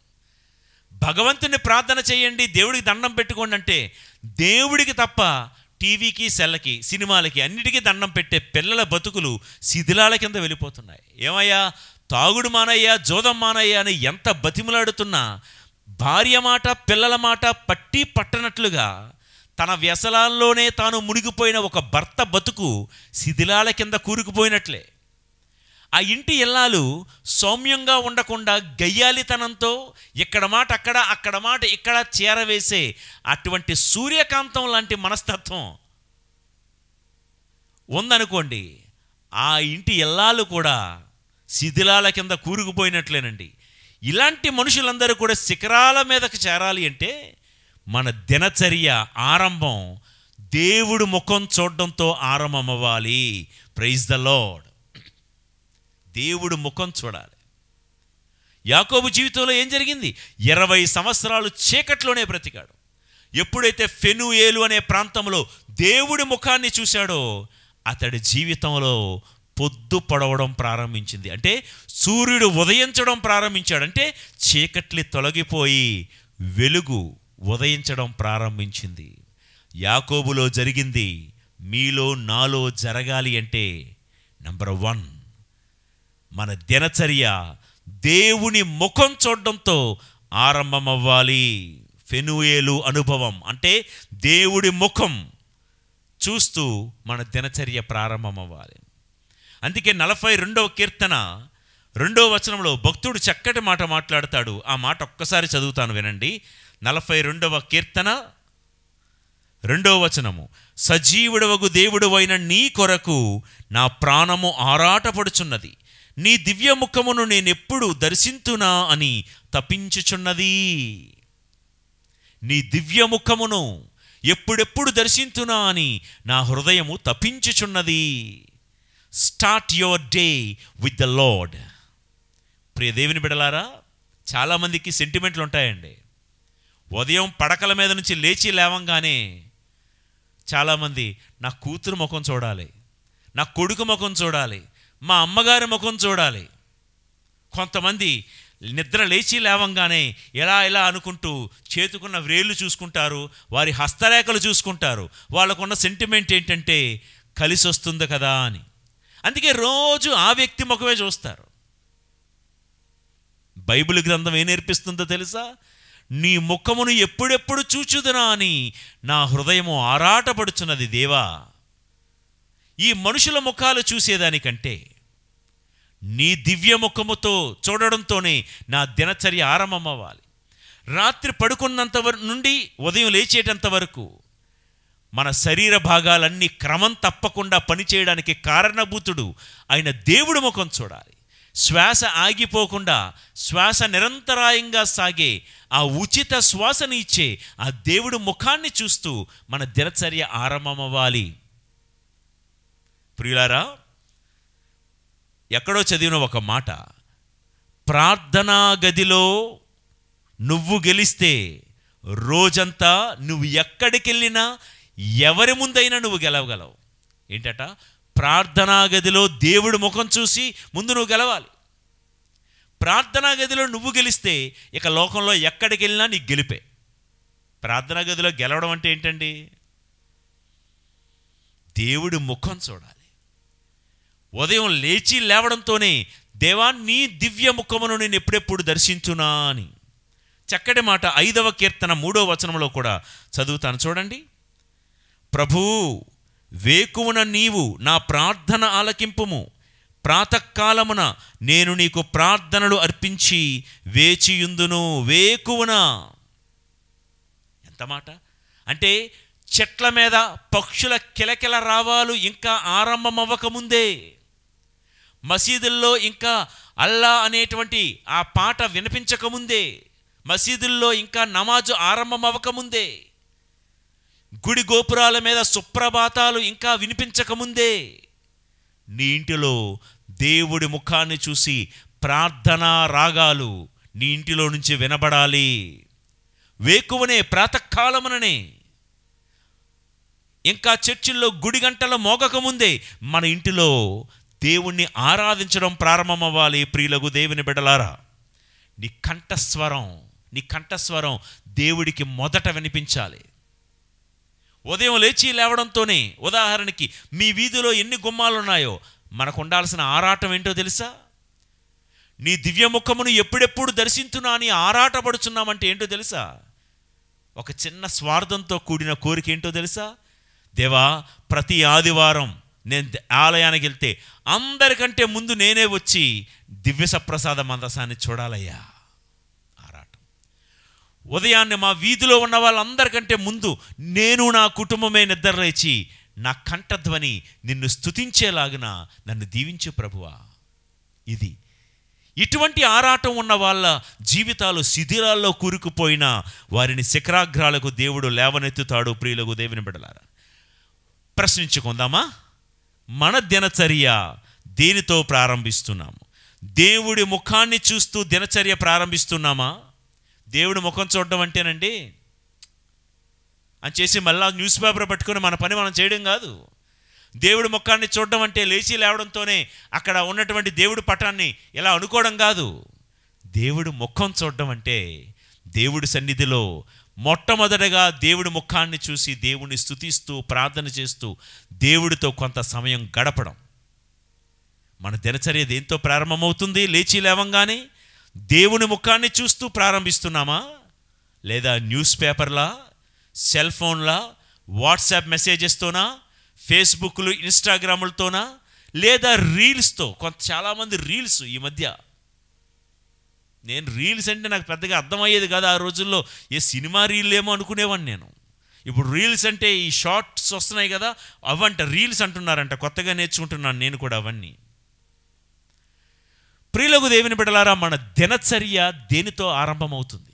భగవంతుని ప్రార్థన చేయండి, దేవుడికి దండం పెట్టుకోండి అంటే దేవుడికి తప్ప టీవీకి, సెల్లకి, సినిమాలకి అన్నిటికీ దండం పెట్టే పిల్లల బతుకులు శిథిలాల కింద వెళ్ళిపోతున్నాయి. ఏమయ్యా, తాగుడు మానయ్యా, జోదం మానయ్యా అని ఎంత బతిమలాడుతున్నా భార్య మాట, పిల్లల మాట పట్టనట్లుగా తన వ్యసనాల్లోనే తాను మునిగిపోయిన ఒక భర్త బతుకు శిథిలాల కింద కూరుకుపోయినట్లే. ఆ ఇంటి ఇల్లాలు సౌమ్యంగా ఉండకుండా గయ్యాలితనంతో ఇక్కడ మాట అక్కడ, అక్కడ మాట ఇక్కడ చేరవేసే అటువంటి సూర్యకాంతం లాంటి మనస్తత్వం ఉందనుకోండి, ఆ ఇంటి ఇల్లాలు కూడా శిథిలాల కింద కూరుకుపోయినట్లేనండి. ఇలాంటి మనుషులందరూ కూడా శిఖరాల మీదకి చేరాలి అంటే మన దినచర్య ఆరంభం దేవుడు ముఖం చూడడంతో ఆరంభమవ్వాలి. Praise the lord. దేవుడు ముఖం చూడాలి. యాకోబు జీవితంలో ఏం జరిగింది? 20 సంవత్సరాలు చీకట్లోనే బ్రతికాడు. ఎప్పుడైతే ఫెనుయేలు అనే ప్రాంతంలో దేవుడి ముఖాన్ని చూశాడో అతడి జీవితంలో పొద్దు పొడవడం ప్రారంభించింది. అంటే సూర్యుడు ఉదయించడం ప్రారంభించాడు. అంటే చీకట్లు తొలగిపోయి వెలుగు ఉదయించడం ప్రారంభించింది. యాకోబులో జరిగింది మీలో నాలో జరగాలి అంటే నంబర్ 1, మన దినచర్య దేవుని ముఖం చూడడంతో ఆరంభమవ్వాలి. ఫెనుయేలు అనుభవం అంటే దేవుడి ముఖం చూస్తూ మన దినచర్య ప్రారంభమవ్వాలి. అందుకే 42వ కీర్తన 2వ వచనంలో భక్తుడు చక్కటి మాట మాట్లాడతాడు. ఆ మాట ఒక్కసారి చదువుతాను వినండి. 42వ కీర్తన 2వ వచనము, సజీవుడవగు దేవుడవైన నీ కొరకు నా ప్రాణము ఆరాటపడుచున్నది, నీ దివ్యముఖమును నేనెప్పుడు దర్శింతునా అని తపించుచున్నది. నీ దివ్యముఖమును ఎప్పుడెప్పుడు దర్శింతునా అని నా హృదయము తపించుచున్నది. Start your day with the lord. ప్రియ దేవుని బిడలారా, చాలామందికి సెంటిమెంట్లు ఉంటాయండి. ఉదయం పడకల మీద నుంచి లేచి లేవంగానే చాలామంది నా కూతురు ముఖం చూడాలి, నా కొడుకు ముఖం చూడాలి, మా అమ్మగారి ముఖం చూడాలి. కొంతమంది నిద్ర లేచి లేవంగానే ఎలా అనుకుంటూ చేతుకున్న వ్రేళ్ళు చూసుకుంటారు, వారి హస్తరేఖలు చూసుకుంటారు. వాళ్ళకున్న సెంటిమెంట్ ఏంటంటే కలిసి వస్తుంది కదా అని. అందుకే రోజు ఆ వ్యక్తి ముఖమే చూస్తారు. బైబిల్ గ్రంథం ఏం నేర్పిస్తుందో తెలుసా? నీ ముఖమును ఎప్పుడెప్పుడు చూచుదునా అని నా హృదయము ఆరాటపడుచున్నది. దేవా, ఈ మనుషుల ముఖాలు చూసేదానికంటే నీ దివ్య ముఖముతో చూడడంతోనే నా దినచర్య ఆరంభమవ్వాలి. రాత్రి పడుకున్నంత నుండి ఉదయం లేచేటంత వరకు మన శరీర భాగాలన్నీ క్రమం తప్పకుండా పనిచేయడానికి కారణభూతుడు ఆయన దేవుడి ముఖం చూడాలి. శ్వాస ఆగిపోకుండా శ్వాస నిరంతరాయంగా సాగే ఆ ఉచిత శ్వాసని ఇచ్చే ఆ దేవుడి ముఖాన్ని చూస్తూ మన దినచర్య ఆరంభమవ్వాలి. ప్రియులారా, ఎక్కడో చదివిన ఒక మాట, ప్రార్థనా గదిలో నువ్వు గెలిస్తే రోజంతా నువ్వు ఎక్కడికి వెళ్ళినా ఎవరి ముందైనా నువ్వు గెలవగలవు. ఏంటట? ప్రార్థనా గదిలో దేవుడి ముఖం చూసి ముందు నువ్వు గెలవాలి. ప్రార్థనా గదిలో నువ్వు గెలిస్తే ఇక లోకంలో ఎక్కడికి వెళ్ళినా నీకు గెలిపే. ప్రార్థనా గదిలో గెలవడం అంటే ఏంటండి? దేవుడి ముఖం చూడాలి. ఉదయం లేచి లేవడంతోనే దేవా నీ దివ్య ముఖమును నేను ఎప్పుడెప్పుడు దర్శించునా అని. చక్కటి మాట 5వ కీర్తన 3వ వచనంలో కూడా చదువుతాను చూడండి. ప్రభూ, వేకువన నీవు నా ప్రార్థన ఆలకింపుము, ప్రాతకాలమున నేను నీకు ప్రార్థనలు అర్పించి వేచియుందును. వేకువన ఎంత మాట అంటే, చెట్ల మీద పక్షుల కిలకిల రావాలు ఇంకా ఆరంభం అవ్వకముందే, మసీదుల్లో ఇంకా అల్లా అనేటువంటి ఆ పాట వినిపించకముందే, మసీదుల్లో ఇంకా నమాజు ఆరంభం అవ్వకముందే, గుడి గోపురాల మీద సుప్రభాతాలు ఇంకా వినిపించకముందే నీ ఇంటిలో దేవుడి ముఖాన్ని చూసి ప్రార్థనా రాగాలు నీ ఇంటిలో నుంచి వినబడాలి. వేకువనే, ప్రాతకాలముననే, ఇంకా చర్చిల్లో గుడి గంటల మోగకముందే మన ఇంటిలో దేవుణ్ణి ఆరాధించడం ప్రారంభమవ్వాలి. ప్రియులకు దేవుని బిడ్డలారా, నీ కంఠస్వరం దేవుడికి మొదట వినిపించాలి. ఉదయం లేచి లేవడంతోనే, ఉదాహరణకి మీ వీధిలో ఎన్ని గుమ్మాలు ఉన్నాయో మనకు ఉండాల్సిన ఆరాటం ఏంటో తెలుసా? నీ దివ్యముఖమును ఎప్పుడెప్పుడు దర్శించునా అని ఆరాటపడుచున్నామంటే ఏంటో తెలుసా? ఒక చిన్న స్వార్థంతో కూడిన కోరిక ఏంటో తెలుసా? దేవా, ప్రతి ఆదివారం నేను ఆలయానికి వెళ్తే అందరికంటే ముందు నేనే వచ్చి దివ్య సప్రసాద మందసాన్ని చూడాలయ్యా. ఆరాటం. ఉదయాన్నే మా వీధిలో ఉన్న వాళ్ళందరికంటే ముందు నేను, నా కుటుంబమే నిద్రలేచి నా కంఠధ్వని నిన్ను స్తుతించేలాగున నన్ను దీవించు ప్రభువా. ఇటువంటి ఆరాటం ఉన్న వాళ్ళ జీవితాలు శిథిలాల్లో కూరుకుపోయినా వారిని శిఖరాగ్రాలకు దేవుడు లేవనెత్తుతాడు. ప్రియులకు దేవుని బిడ్డలారా, ప్రశ్నించుకుందామా? మన దినచర్య దేనితో ప్రారంభిస్తున్నాము? దేవుడి ముఖాన్ని చూస్తూ దినచర్య ప్రారంభిస్తున్నామా? దేవుడి ముఖం చూడడం అంటేనండి అని చేసి మళ్ళా న్యూస్ పేపర్ పట్టుకొని మన పని మనం చేయడం కాదు. దేవుడి ముఖాన్ని చూడడం అంటే లేచి లేవడంతోనే అక్కడ ఉన్నటువంటి దేవుడి పటాన్ని ఇలా అనుకోవడం కాదు. దేవుడి ముఖం చూడడం అంటే దేవుడి సన్నిధిలో మొట్టమొదటగా దేవుడి ముఖాన్ని చూసి దేవుడిని స్తుతిస్తూ ప్రార్థన చేస్తూ దేవుడితో కొంత సమయం గడపడం. మన దినచర్య దేంతో ప్రారంభమవుతుంది? లేచి లేవంగానే దేవుని ముఖాన్ని చూస్తూ ప్రారంభిస్తున్నామా? లేదా న్యూస్ పేపర్లా, సెల్ ఫోన్లా, వాట్సాప్ మెసేజెస్తోనా, ఫేస్బుక్లు, ఇన్స్టాగ్రాములతోనా, లేదా రీల్స్తో? చాలామంది రీల్స్ ఈ మధ్య, నేను రీల్స్ అంటే నాకు పెద్దగా అర్థమయ్యేది కాదు ఆ రోజుల్లో. ఏ సినిమా రీల్ ఏమో అనుకునేవాడిని నేను. ఇప్పుడు రీల్స్ అంటే ఈ షార్ట్స్ వస్తున్నాయి కదా, అవంట రీల్స్ అంటున్నారంట. కొత్తగా నేర్చుకుంటున్నాను నేను కూడా అవన్నీ. ప్రియులకు దేవుని బిడ్డలారా, మన దినచర్య దేనితో ఆరంభమవుతుంది?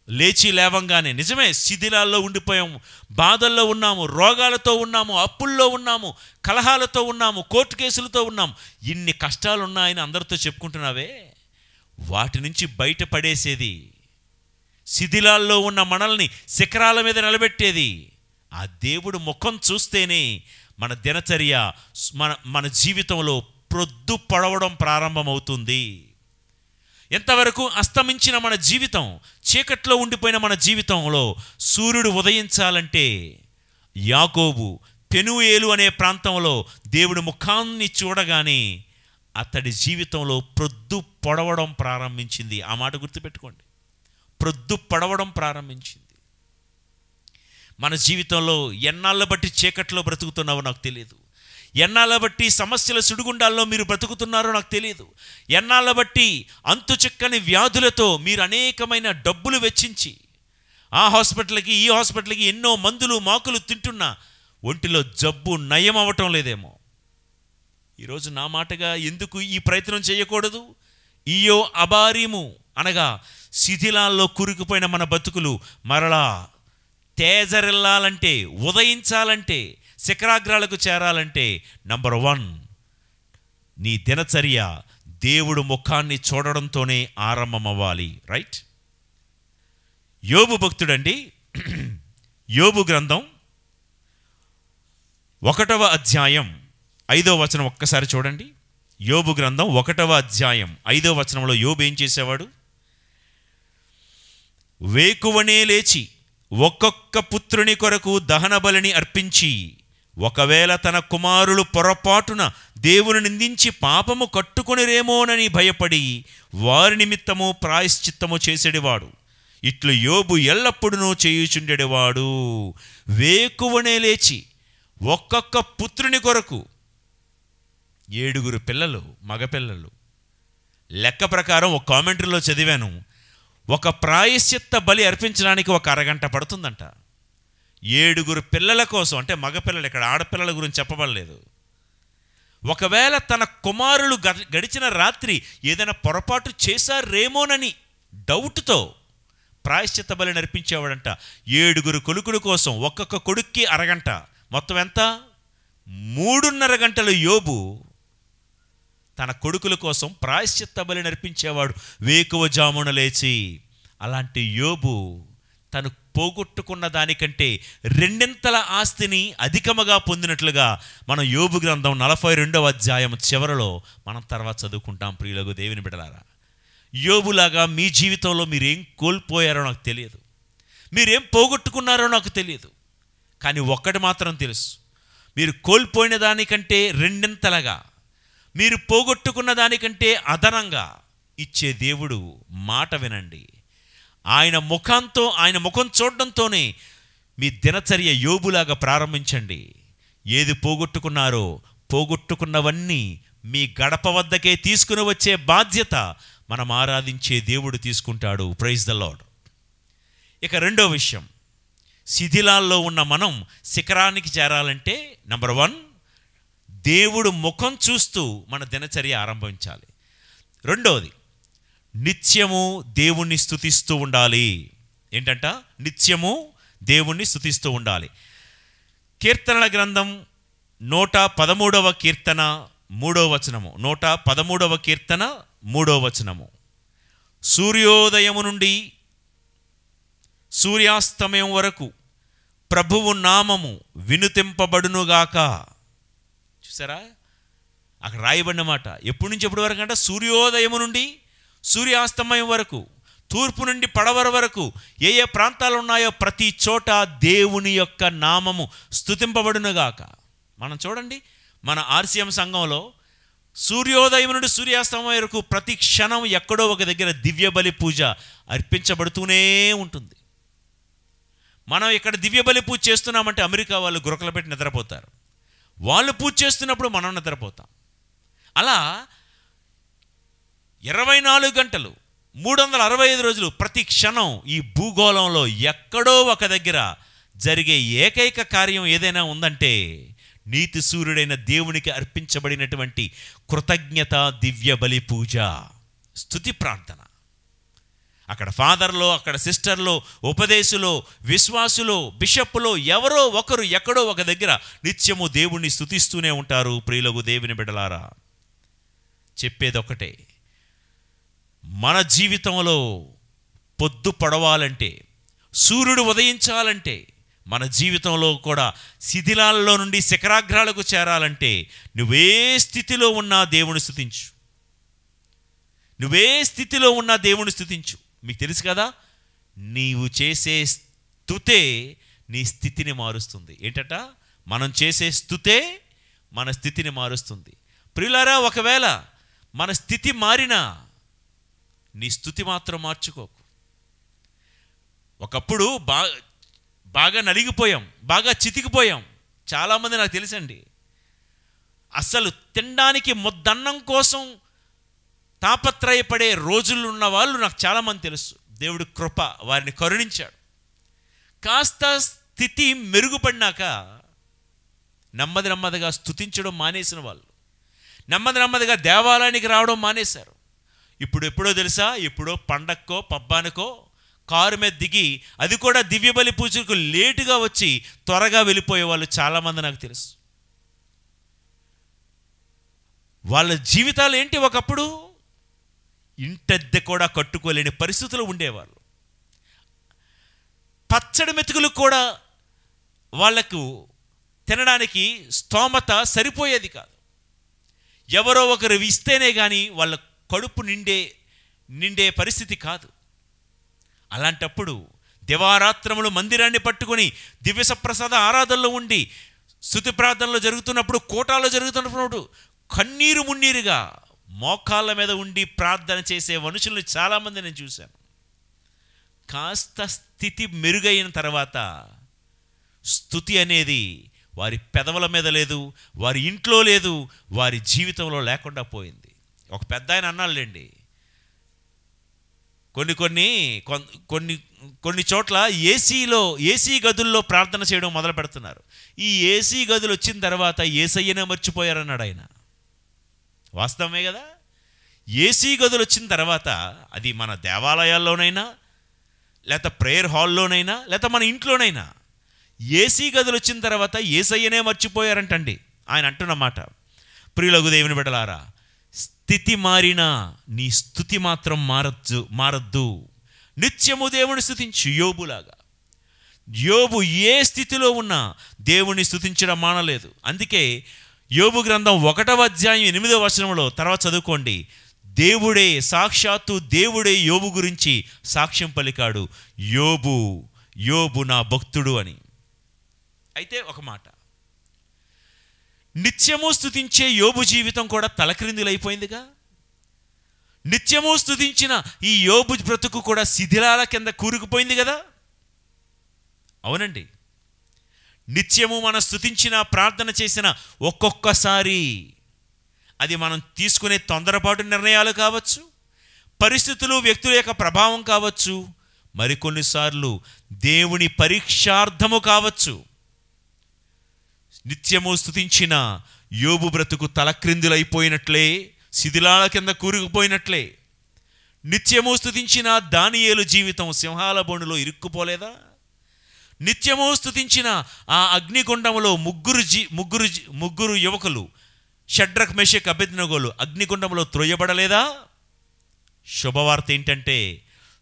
లేచి లేవంగానే నిజమే శిథిలాల్లో ఉండిపోయాము, బాధల్లో ఉన్నాము, రోగాలతో ఉన్నాము, అప్పుల్లో ఉన్నాము, కలహాలతో ఉన్నాము, కోర్టు కేసులతో ఉన్నాము. ఇన్ని కష్టాలు ఉన్నాయని అందరితో చెప్పుకుంటున్నావే, వాటి నుంచి బయటపడేసేది, శిథిలాల్లో ఉన్న మనల్ని శిఖరాల మీద నిలబెట్టేది ఆ దేవుడు ముఖం చూస్తేనే మన దినచర్య, మన జీవితంలో ప్రొద్దు పొడవడం ప్రారంభమవుతుంది. ఎంతవరకు అస్తమించిన మన జీవితం, చీకట్లో ఉండిపోయిన మన జీవితంలో సూర్యుడు ఉదయించాలంటే యాకోబు పెనుయేలు అనే ప్రాంతంలో దేవుడి ముఖాన్ని చూడగానే అతడి జీవితంలో ప్రొద్దు పొడవడం ప్రారంభించింది. ఆ మాట గుర్తుపెట్టుకోండి, ప్రొద్దు పొడవడం ప్రారంభించింది. మన జీవితంలో ఎన్నాళ్ళ బట్టి చీకట్లో బ్రతుకుతున్నావో నాకు తెలియదు, ఎన్నాళ్ళ బట్టి సమస్యల సుడిగుండాల్లో మీరు బ్రతుకుతున్నారో నాకు తెలియదు, ఎన్నాళ్ళ బట్టి అంతు చిక్కని వ్యాధులతో మీరు అనేకమైన డబ్బులు వెచ్చించి ఆ హాస్పిటల్కి ఈ హాస్పిటల్కి ఎన్నో మందులు మాకులు తింటున్నా ఒంటిలో జబ్బు నయం అవ్వటం లేదేమో. ఈరోజు నా మాటగా ఎందుకు ఈ ప్రయత్నం చేయకూడదు? ఈయో అబారీము అనగా శిథిలాల్లో కూరుకుపోయిన మన బతుకులు మరలా తేజరిల్లాలంటే, ఉదయించాలంటే, శిఖరాగ్రాలకు చేరాలంటే నంబర్ 1 నీ దినచర్య దేవుడు ముఖాన్ని చూడడంతోనే ఆరంభమవ్వాలి. రైట్? యోబు భక్తుడండి, యోబు గ్రంథం 1వ అధ్యాయం 5వ వచనం ఒక్కసారి చూడండి. యోబు గ్రంథం 1వ అధ్యాయం 5వ వచనంలో యోబు ఏం చేసేవాడు? వేకువనే లేచి ఒక్కొక్క పుత్రుని కొరకు దహన బలిని అర్పించి ఒకవేళ తన కుమారులు పొరపాటున దేవుని నిందించి పాపము కట్టుకొనిరేమోనని భయపడి వారి నిమిత్తము ప్రాయశ్చిత్తము చేసేడివాడు. ఇట్లు యోబు ఎల్లప్పుడూ చేయుచుండెడివాడు. వేకువనే లేచి ఒక్కొక్క పుత్రుని కొరకు 7 పిల్లలు, మగపిల్లలు. లెక్క ప్రకారం ఒక కామెంటరీలో చదివాను, ఒక ప్రాయశ్చిత్త బలి అర్పించడానికి 1 అరగంట పడుతుందంట. 7 పిల్లల కోసం, అంటే మగపిల్లలు, ఇక్కడ ఆడపిల్లల గురించి చెప్పబడలేదు. ఒకవేళ తన కుమారులు గడిచిన రాత్రి ఏదైనా పొరపాటు చేశారేమోనని డౌట్తో ప్రాయశ్చిత్త బలి నర్పించేవాడంట. 7 కొడుకుల కోసం ఒక్కొక్క కొడుక్కి అరగంట, మొత్తం ఎంత? 3.5 గంటలు యోబు తన కొడుకుల కోసం ప్రాయశ్చిత్త బలి నర్పించేవాడు వేకువజామున లేచి. అలాంటి యోబు తను పోగొట్టుకున్న దానికంటే 2 ఆస్తిని అధికముగా పొందినట్లుగా మనం యోబు గ్రంథం 42వ అధ్యాయం చివరలో మనం తర్వాత చదువుకుంటాం. ప్రియులకు దేవుని బిడ్డలారా, యోబులాగా మీ జీవితంలో మీరేం కోల్పోయారో నాకు తెలియదు, మీరేం పోగొట్టుకున్నారో నాకు తెలియదు. కానీ ఒక్కటి మాత్రం తెలుసు, మీరు కోల్పోయిన దానికంటే 2 మీరు పోగొట్టుకున్న దానికంటే అదనంగా ఇచ్చే దేవుడు మాట వినండి. ఆయన ముఖం చూడడంతోనే మీ దినచర్య యోబులాగా ప్రారంభించండి. ఏది పోగొట్టుకున్నారో పోగొట్టుకున్నవన్నీ మీ గడప వద్దకే తీసుకుని వచ్చే బాధ్యత మనం ఆరాధించే దేవుడు తీసుకుంటాడు. Praise the lord. ఇక రెండో విషయం, శిథిలాల్లో ఉన్న మనం శిఖరానికి చేరాలంటే నంబర్ 1, దేవుడు ముఖం చూస్తూ మన దినచర్య ఆరంభించాలి. రెండవది, నిత్యము దేవుణ్ణి స్తుతిస్తూ ఉండాలి. ఏంటంట? నిత్యము దేవుణ్ణి స్తుతిస్తూ ఉండాలి. కీర్తనల గ్రంథం 113వ కీర్తన 3వ వచనము, 113వ కీర్తన 3వ వచనము, సూర్యోదయము నుండి సూర్యాస్తమయం వరకు ప్రభువు నామము వినుతింపబడునుగాక. చూసారా, అక్కడ రాయబడిన మాట. ఎప్పటి నుంచి ఎప్పటి వరకు అంటే సూర్యోదయము నుండి సూర్యాస్తమయం వరకు, తూర్పు నుండి పడవర వరకు ఏ ఏ ప్రాంతాలు ఉన్నాయో ప్రతి చోట దేవుని యొక్క నామము స్తుతింపబడునుగాక. మనం చూడండి, మన RCM సంఘంలో సూర్యోదయం నుండి సూర్యాస్తమయం వరకు ప్రతి క్షణం ఎక్కడో ఒక దగ్గర దివ్య బలి పూజ అర్పించబడుతూనే ఉంటుంది. మనం ఇక్కడ దివ్య బలి పూజ చేస్తున్నామంటే అమెరికా వాళ్ళు గురకలు పెట్టి నిద్రపోతారు, వాళ్ళు పూజ చేస్తున్నప్పుడు మనం నిద్రపోతాం. అలా 24 గంటలు 365 రోజులు ప్రతి క్షణం ఈ భూగోళంలో ఎక్కడో ఒక దగ్గర జరిగే ఏకైక కార్యం ఏదైనా ఉందంటే నీతి సూర్యుడైన దేవునికి అర్పించబడినటువంటి కృతజ్ఞత దివ్య బలి పూజ, స్తుతి ప్రార్థన. అక్కడ ఫాదర్లో, అక్కడ సిస్టర్లో, ఉపదేశులో, విశ్వాసులో, బిషప్పులో ఎవరో ఒకరు ఎక్కడో ఒక దగ్గర నిత్యము దేవుణ్ణి స్తుతిస్తూనే ఉంటారు. ప్రియులకు దేవుని బిడ్డలారా, చెప్పేది ఒకటే, మన జీవితంలో పొద్దు పడవాలంటే, సూర్యుడు ఉదయించాలంటే, మన జీవితంలో కూడా శిథిలాల్లో నుండి శిఖరాగ్రాలకు చేరాలంటే నువ్వే స్థితిలో ఉన్నా దేవుని స్తుతించు. నువ్వే స్థితిలో ఉన్నా దేవుని స్తుతించు. మీకు తెలుసు కదా, నీవు చేసే స్తుతే నీ స్థితిని మారుస్తుంది. ఏంటట? మనం చేసే స్తుతే మన స్థితిని మారుస్తుంది. ప్రియులారా, ఒకవేళ మన స్థితి మారినా నీ స్థుతి మాత్రం మార్చుకోకు. ఒకప్పుడు బాగా నలిగిపోయాం, బాగా చితికిపోయాం. చాలామంది నాకు తెలుసండి, అసలు తినడానికి ముద్దన్నం కోసం తాపత్రయపడే రోజులు ఉన్న వాళ్ళు నాకు చాలామంది తెలుసు. దేవుడి కృప వారిని కరుణించాడు. కాస్త స్థితి మెరుగుపడినాక నెమ్మదిగా స్తుతించడం మానేసిన వాళ్ళు నెమ్మదిగా దేవాలయానికి రావడం మానేశారు. ఎప్పుడో తెలుసా, ఎప్పుడో పండక్కో పబ్బానికో కారు మీద దిగి, అది కూడా దివ్య బలి పూజకు లేటుగా వచ్చి త్వరగా వెళ్ళిపోయే వాళ్ళు చాలామంది నాకు తెలుసు. వాళ్ళ జీవితాలు ఏంటి? ఒకప్పుడు ఇంటద్దె కూడా కట్టుకోలేని పరిస్థితులు ఉండేవాళ్ళు. పచ్చడి మెతుకులు కూడా వాళ్లకు తినడానికి స్తోమత సరిపోయేది కాదు. ఎవరో ఒకరు ఇస్తేనే కానీ వాళ్ళ కడుపు నిండే పరిస్థితి కాదు. అలాంటప్పుడు దివారాత్రములు మందిరాన్ని పట్టుకొని దివ్య సప్రసాద ఆరాధనలో ఉండి స్తుతి ప్రార్థనలో జరుగుతున్నప్పుడు, కోటాలో జరుగుతున్నప్పుడు కన్నీరు మున్నీరుగా మోకాళ్ళ మీద ఉండి ప్రార్థన చేసే మనుషుల్ని చాలామంది నేను చూశాను. కాస్త స్థితి మెరుగైన తర్వాత స్తుతి అనేది వారి పెదవుల మీద లేదు, వారి ఇంట్లో లేదు, వారి జీవితంలో లేకుండా పోయింది. ఒక పెద్ద ఆయన అన్నాళ్ళండి, కొన్ని చోట్ల ఏసీ గదుల్లో ప్రార్థన చేయడం మొదలు పెడుతున్నారు. ఈ ఏసీ గదులు వచ్చిన తర్వాత యేసయ్యనే మర్చిపోయారన్నాడు ఆయన. వాస్తవమే కదా. ఏసీ గదులు వచ్చిన తర్వాత, అది మన దేవాలయాల్లోనైనా, లేకపోతే ప్రేయర్ హాల్లోనైనా, లేకపోతే మన ఇంట్లోనైనా, ఏసీ గదులు వచ్చిన తర్వాత యేసయ్యనే మర్చిపోయారంటండి ఆయన అంటున్నమాట. ప్రియులకు దేవుని బిడ్డలారా, స్థితి మారినా నీ స్తుతి మాత్రం మారద్దు. నిత్యము దేవుని స్తుతించు. యోబులాగా. యోబు ఏ స్థితిలో ఉన్నా దేవుని స్తుతించడం మానలేదు. అందుకే యోబు గ్రంథం 1వ అధ్యాయం 8వ వచనంలో తర్వాత చదువుకోండి. సాక్షాత్తు దేవుడే యోబు గురించి సాక్ష్యం పలికాడు, యోబు నా భక్తుడు అని. అయితే ఒక మాట, నిత్యము స్తుతించే యోబు జీవితం కూడా తలక్రిందులైపోయిందిగా. నిత్యము స్తుతించిన ఈ యోబు బ్రతుకు కూడా శిథిలాల కింద కూరుకుపోయింది కదా. అవునండి. నిత్యము మనం స్తుతించిన, ప్రార్థన చేసిన ఒక్కొక్కసారి అది మనం తీసుకునే తొందరపాటు నిర్ణయాలు కావచ్చు, పరిస్థితులు, వ్యక్తుల యొక్క ప్రభావం కావచ్చు, మరికొన్నిసార్లు దేవుని పరీక్షార్థము కావచ్చు. నిత్యము స్తుతించిన యోబు బ్రతుకు తలక్రిందులైపోయినట్లే, శిథిలాల కింద కూరుకుపోయినట్లే. నిత్యము స్తుతించిన దానియేలు జీవితం సింహాల బోనులో ఇరుక్కుపోలేదా? నిత్యము స్తుతించిన ఆ అగ్నిగుండంలో ముగ్గురు యువకులు షడ్రక్, మెషక్, అబేద్నెగోలు అగ్నిగుండంలో త్రోయబడలేదా? శుభవార్త ఏంటంటే,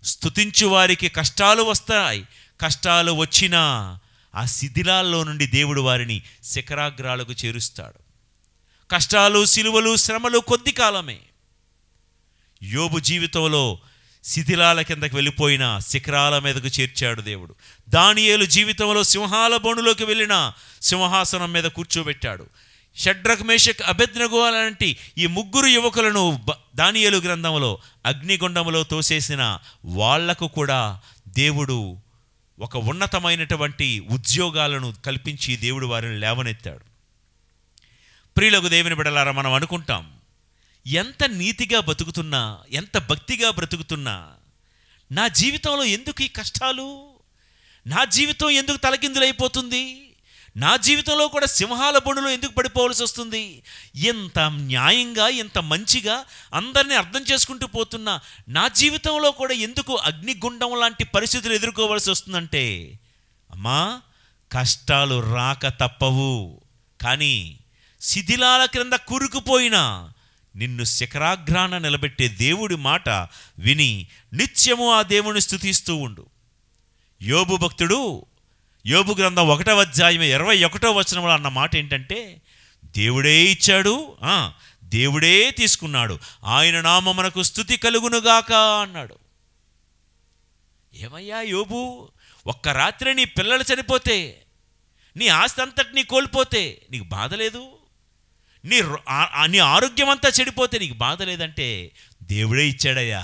స్తుతించు వారికి కష్టాలు వస్తాయి. కష్టాలు వచ్చినా ఆ శిథిలాల్లో నుండి దేవుడు వారిని శిఖరాగ్రాలకు చేరుస్తాడు. కష్టాలు, సిలువలు, శ్రమలు కొద్ది కాలమే. యోబు జీవితంలో శిథిలాల కిందకి వెళ్ళిపోయిన శిఖరాల మీదకు చేర్చాడు దేవుడు. దానియేలు జీవితంలో సింహాల బోనులోకి వెళ్ళిన సింహాసనం మీద కూర్చోబెట్టాడు. షడ్రక్, మేషక్, అబేద్నెగో లాంటి ఈ ముగ్గురు యువకులను దానియేలు గ్రంథంలో అగ్నిగుండంలో తోసేసిన వాళ్లకు కూడా దేవుడు ఒక ఉన్నతమైనటువంటి ఉద్యోగాలను కల్పించి దేవుడు వారిని లేవనెత్తాడు. ప్రియులకు దేవుని బిడ్డలారా, మనం అనుకుంటాం, ఎంత నీతిగా బతుకుతున్నా, ఎంత భక్తిగా బ్రతుకుతున్నా, నా జీవితంలో ఎందుకు ఈ కష్టాలు, నా జీవితం ఎందుకు తలకిందులైపోతుంది, నా జీవితంలో కూడా సింహాల బొడులో ఎందుకు పడిపోవలసి వస్తుంది, ఎంత న్యాయంగా, ఎంత మంచిగా అందరినీ అర్థం చేసుకుంటూ పోతున్నా నా జీవితంలో కూడా ఎందుకు అగ్నిగుండం లాంటి పరిస్థితులు ఎదుర్కోవాల్సి వస్తుందంటే, అమ్మా, కష్టాలు రాక తప్పవు. కానీ శిథిలాల క్రింద కూరుకుపోయినా నిన్ను శిఖరాగ్రాన నిలబెట్టే దేవుడి మాట విని నిత్యము ఆ దేవుని స్తుతిస్తూ ఉండు. యోబు భక్తుడు యోబు గ్రంథం 1వ అధ్యాయం 21వ వచనంలో అన్న మాట ఏంటంటే, దేవుడే ఇచ్చాడు, దేవుడే తీసుకున్నాడు, ఆయన నామమునకు స్తుతి కలుగునుగాక అన్నాడు. ఏమయ్యా యోబు, ఒక్క రాత్రి నీ పిల్లలు చనిపోతే, నీ ఆస్తి అంతటినీ కోల్పోతే నీకు బాధ లేదు? నీ ఆరోగ్యం అంతా చెడిపోతే నీకు బాధ లేదంటే, దేవుడే ఇచ్చాడయ్యా,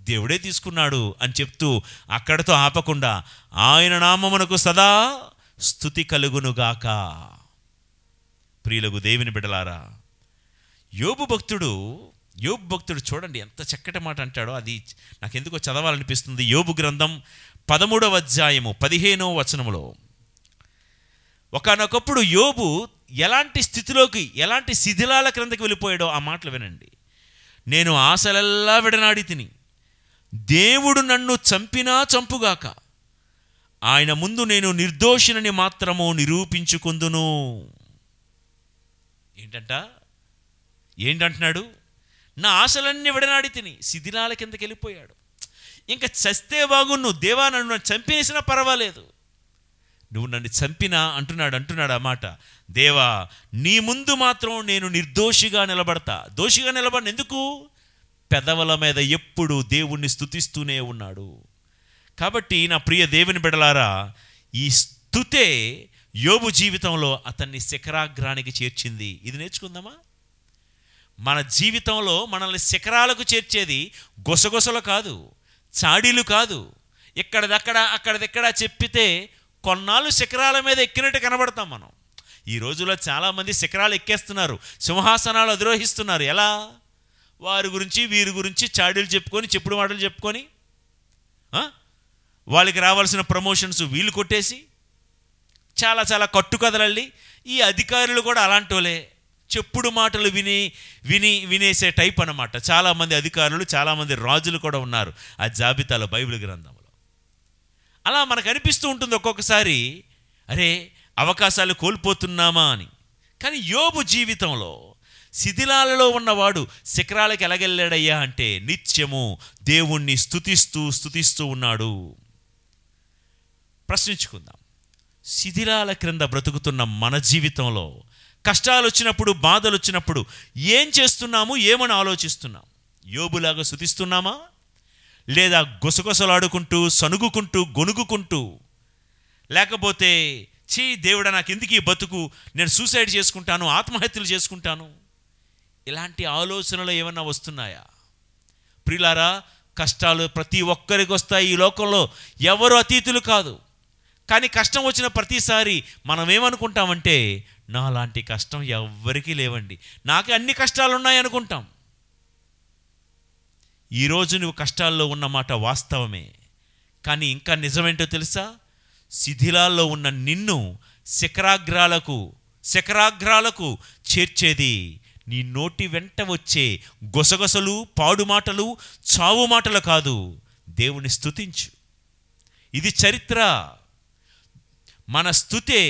దేవుడే తీసుకున్నాడు అని చెప్తూ అక్కడితో ఆపకుండా ఆయన నామమునకు సదా స్తుతి కలుగునుగాక. ప్రియులకు దేవుని బిడ్డలారా, యోబు భక్తుడు చూడండి ఎంత చక్కటి మాట అంటాడో, అది నాకెందుకో చదవాలనిపిస్తుంది. యోబు గ్రంథం 13వ అధ్యాయము 15వ వచనములో, ఒకానొకప్పుడు యోబు ఎలాంటి స్థితిలోకి, ఎలాంటి శిథిలాల క్రిందకి వెళ్ళిపోయాడో ఆ మాటలు వినండి. నేను ఆశలెల్లా విడనాడి తిని, దేవుడు నన్ను చంపినా చంపుగాక, ఆయన ముందు నేను నిర్దోషినని మాత్రము నిరూపించుకుందును. ఏంటంటున్నాడు? నా ఆశలన్నీ విడనాడి తిని శిథిలాల కిందకి వెళ్ళిపోయాడు. ఇంకా చస్తే బాగున్ను, దేవా నన్ను చంపేసినా పర్వాలేదు, నువ్వు నన్ను చంపినా అంటున్నాడు ఆ మాట. దేవా, నీ ముందు మాత్రం నేను నిర్దోషిగా నిలబడతా. దోషిగా నిలబడిన ఎందుకు? పెదవుల మీద ఎప్పుడు దేవుణ్ణి స్తుతిస్తూనే ఉన్నాడు. కాబట్టి నా ప్రియ దేవుని బిడ్డలారా, ఈ స్తుతే యోబు జీవితంలో అతన్ని శిఖరాగ్రానికి చేర్చింది. ఇది నేర్చుకుందామా? మన జీవితంలో మనల్ని శిఖరాలకు చేర్చేది గొసగొసలు కాదు, చాడీలు కాదు. ఇక్కడదక్కడ అక్కడదెక్కడ చెప్పితే కొన్నాళ్ళు శిఖరాల మీద ఎక్కినట్టు కనబడతాం మనం. ఈ రోజుల్లో చాలామంది శిఖరాలు ఎక్కేస్తున్నారు, సింహాసనాలు అధిరోహిస్తున్నారు. ఎలా? వారి గురించి వీరి గురించి చాడీలు చెప్పుకొని, చెప్పుడు మాటలు చెప్పుకొని, వాళ్ళకి రావాల్సిన ప్రమోషన్స్ వీళ్ళు కొట్టేసి, చాలా చాలా కట్టుకథలల్లి. ఈ అధికారులు కూడా అలాంటి వాళ్ళే, చెప్పుడు మాటలు వినేసే టైప్ అన్నమాట. చాలామంది అధికారులు, చాలామంది రాజులు కూడా ఉన్నారు ఆ జాబితాలో బైబిల్ గ్రంథంలో. అలా మనకు అనిపిస్తూ ఉంటుంది ఒక్కొక్కసారి, అరే అవకాశాలు కోల్పోతున్నామా అని. కానీ యోబు జీవితంలో శిథిలాలలో ఉన్నవాడు శిఖరాలకు ఎలాగెళ్ళాడయ్యా అంటే నిత్యము దేవుణ్ణి స్తుతిస్తూ ఉన్నాడు. ప్రశ్నించుకుందాం, శిథిలాల క్రింద బ్రతుకుతున్న మన జీవితంలో కష్టాలు వచ్చినప్పుడు, బాధలు వచ్చినప్పుడు ఏం చేస్తున్నాము, ఏమని ఆలోచిస్తున్నాం? యోబులాగా స్తుతిస్తున్నామా? లేదా గుసగుసలాడుకుంటూ, సనుగుకుంటూ, గొనుగుకుంటూ, లేకపోతే చీ దేవుడా నాకు ఎందుకు ఈ బతుకు, నేను సూసైడ్ చేసుకుంటాను, ఆత్మహత్యలు చేసుకుంటాను, ఇలాంటి ఆలోచనలు ఏమన్నా వస్తున్నాయా? ప్రియులారా, కష్టాలు ప్రతి ఒక్కరికి వస్తాయి. ఈ లోకంలో ఎవరు అతీతులు కాదు. కానీ కష్టం వచ్చిన ప్రతిసారి మనం ఏమనుకుంటామంటే, నాలాంటి కష్టం ఎవ్వరికీ లేవండి, నాకు అన్ని కష్టాలు ఉన్నాయి అనుకుంటాం. ఈరోజు నువ్వు కష్టాల్లో ఉన్నమాట వాస్తవమే. కానీ ఇంకా నిజమేంటో తెలుసా? శిథిలాల్లో ఉన్న నిన్ను శిఖరాగ్రాలకు చేర్చేది నీ నోటి వెంట వచ్చే గొసగొసలు, పాడు మాటలు, చావు మాటలు కాదు. దేవుని స్తుతించు. ఇది చరిత్ర. మన స్తుతే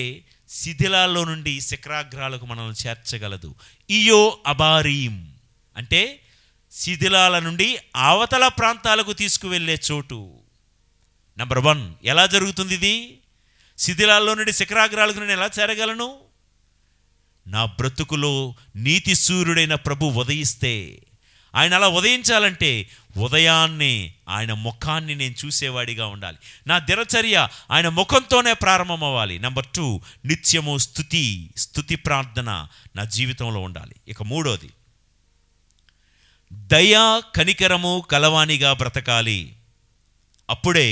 శిథిలాల్లో నుండి శిఖరాగ్రాలకు మనల్ని చేర్చగలదు. ఇయో అబారీం అంటే శిథిలాల నుండి అవతల ప్రాంతాలకు తీసుకువెళ్ళే చోటు. నెంబర్ 1, ఎలా జరుగుతుంది ఇది? శిథిలాల్లో నుండి శిఖరాగ్రాలకు నేను ఎలా చేరగలను? నా బ్రతుకులో నీతి సూర్యుడైన ప్రభు ఉదయిస్తే, ఆయన అలా ఉదయించాలంటే ఉదయాన్నే ఆయన ముఖాన్ని నేను చూసేవాడిగా ఉండాలి. నా దినచర్య ఆయన ముఖంతోనే ప్రారంభం అవ్వాలి. నెంబర్ 2, నిత్యము స్తుతి ప్రార్థన నా జీవితంలో ఉండాలి. ఇక 3వది, దయా కనికరము కలవానిగా బ్రతకాలి. అప్పుడే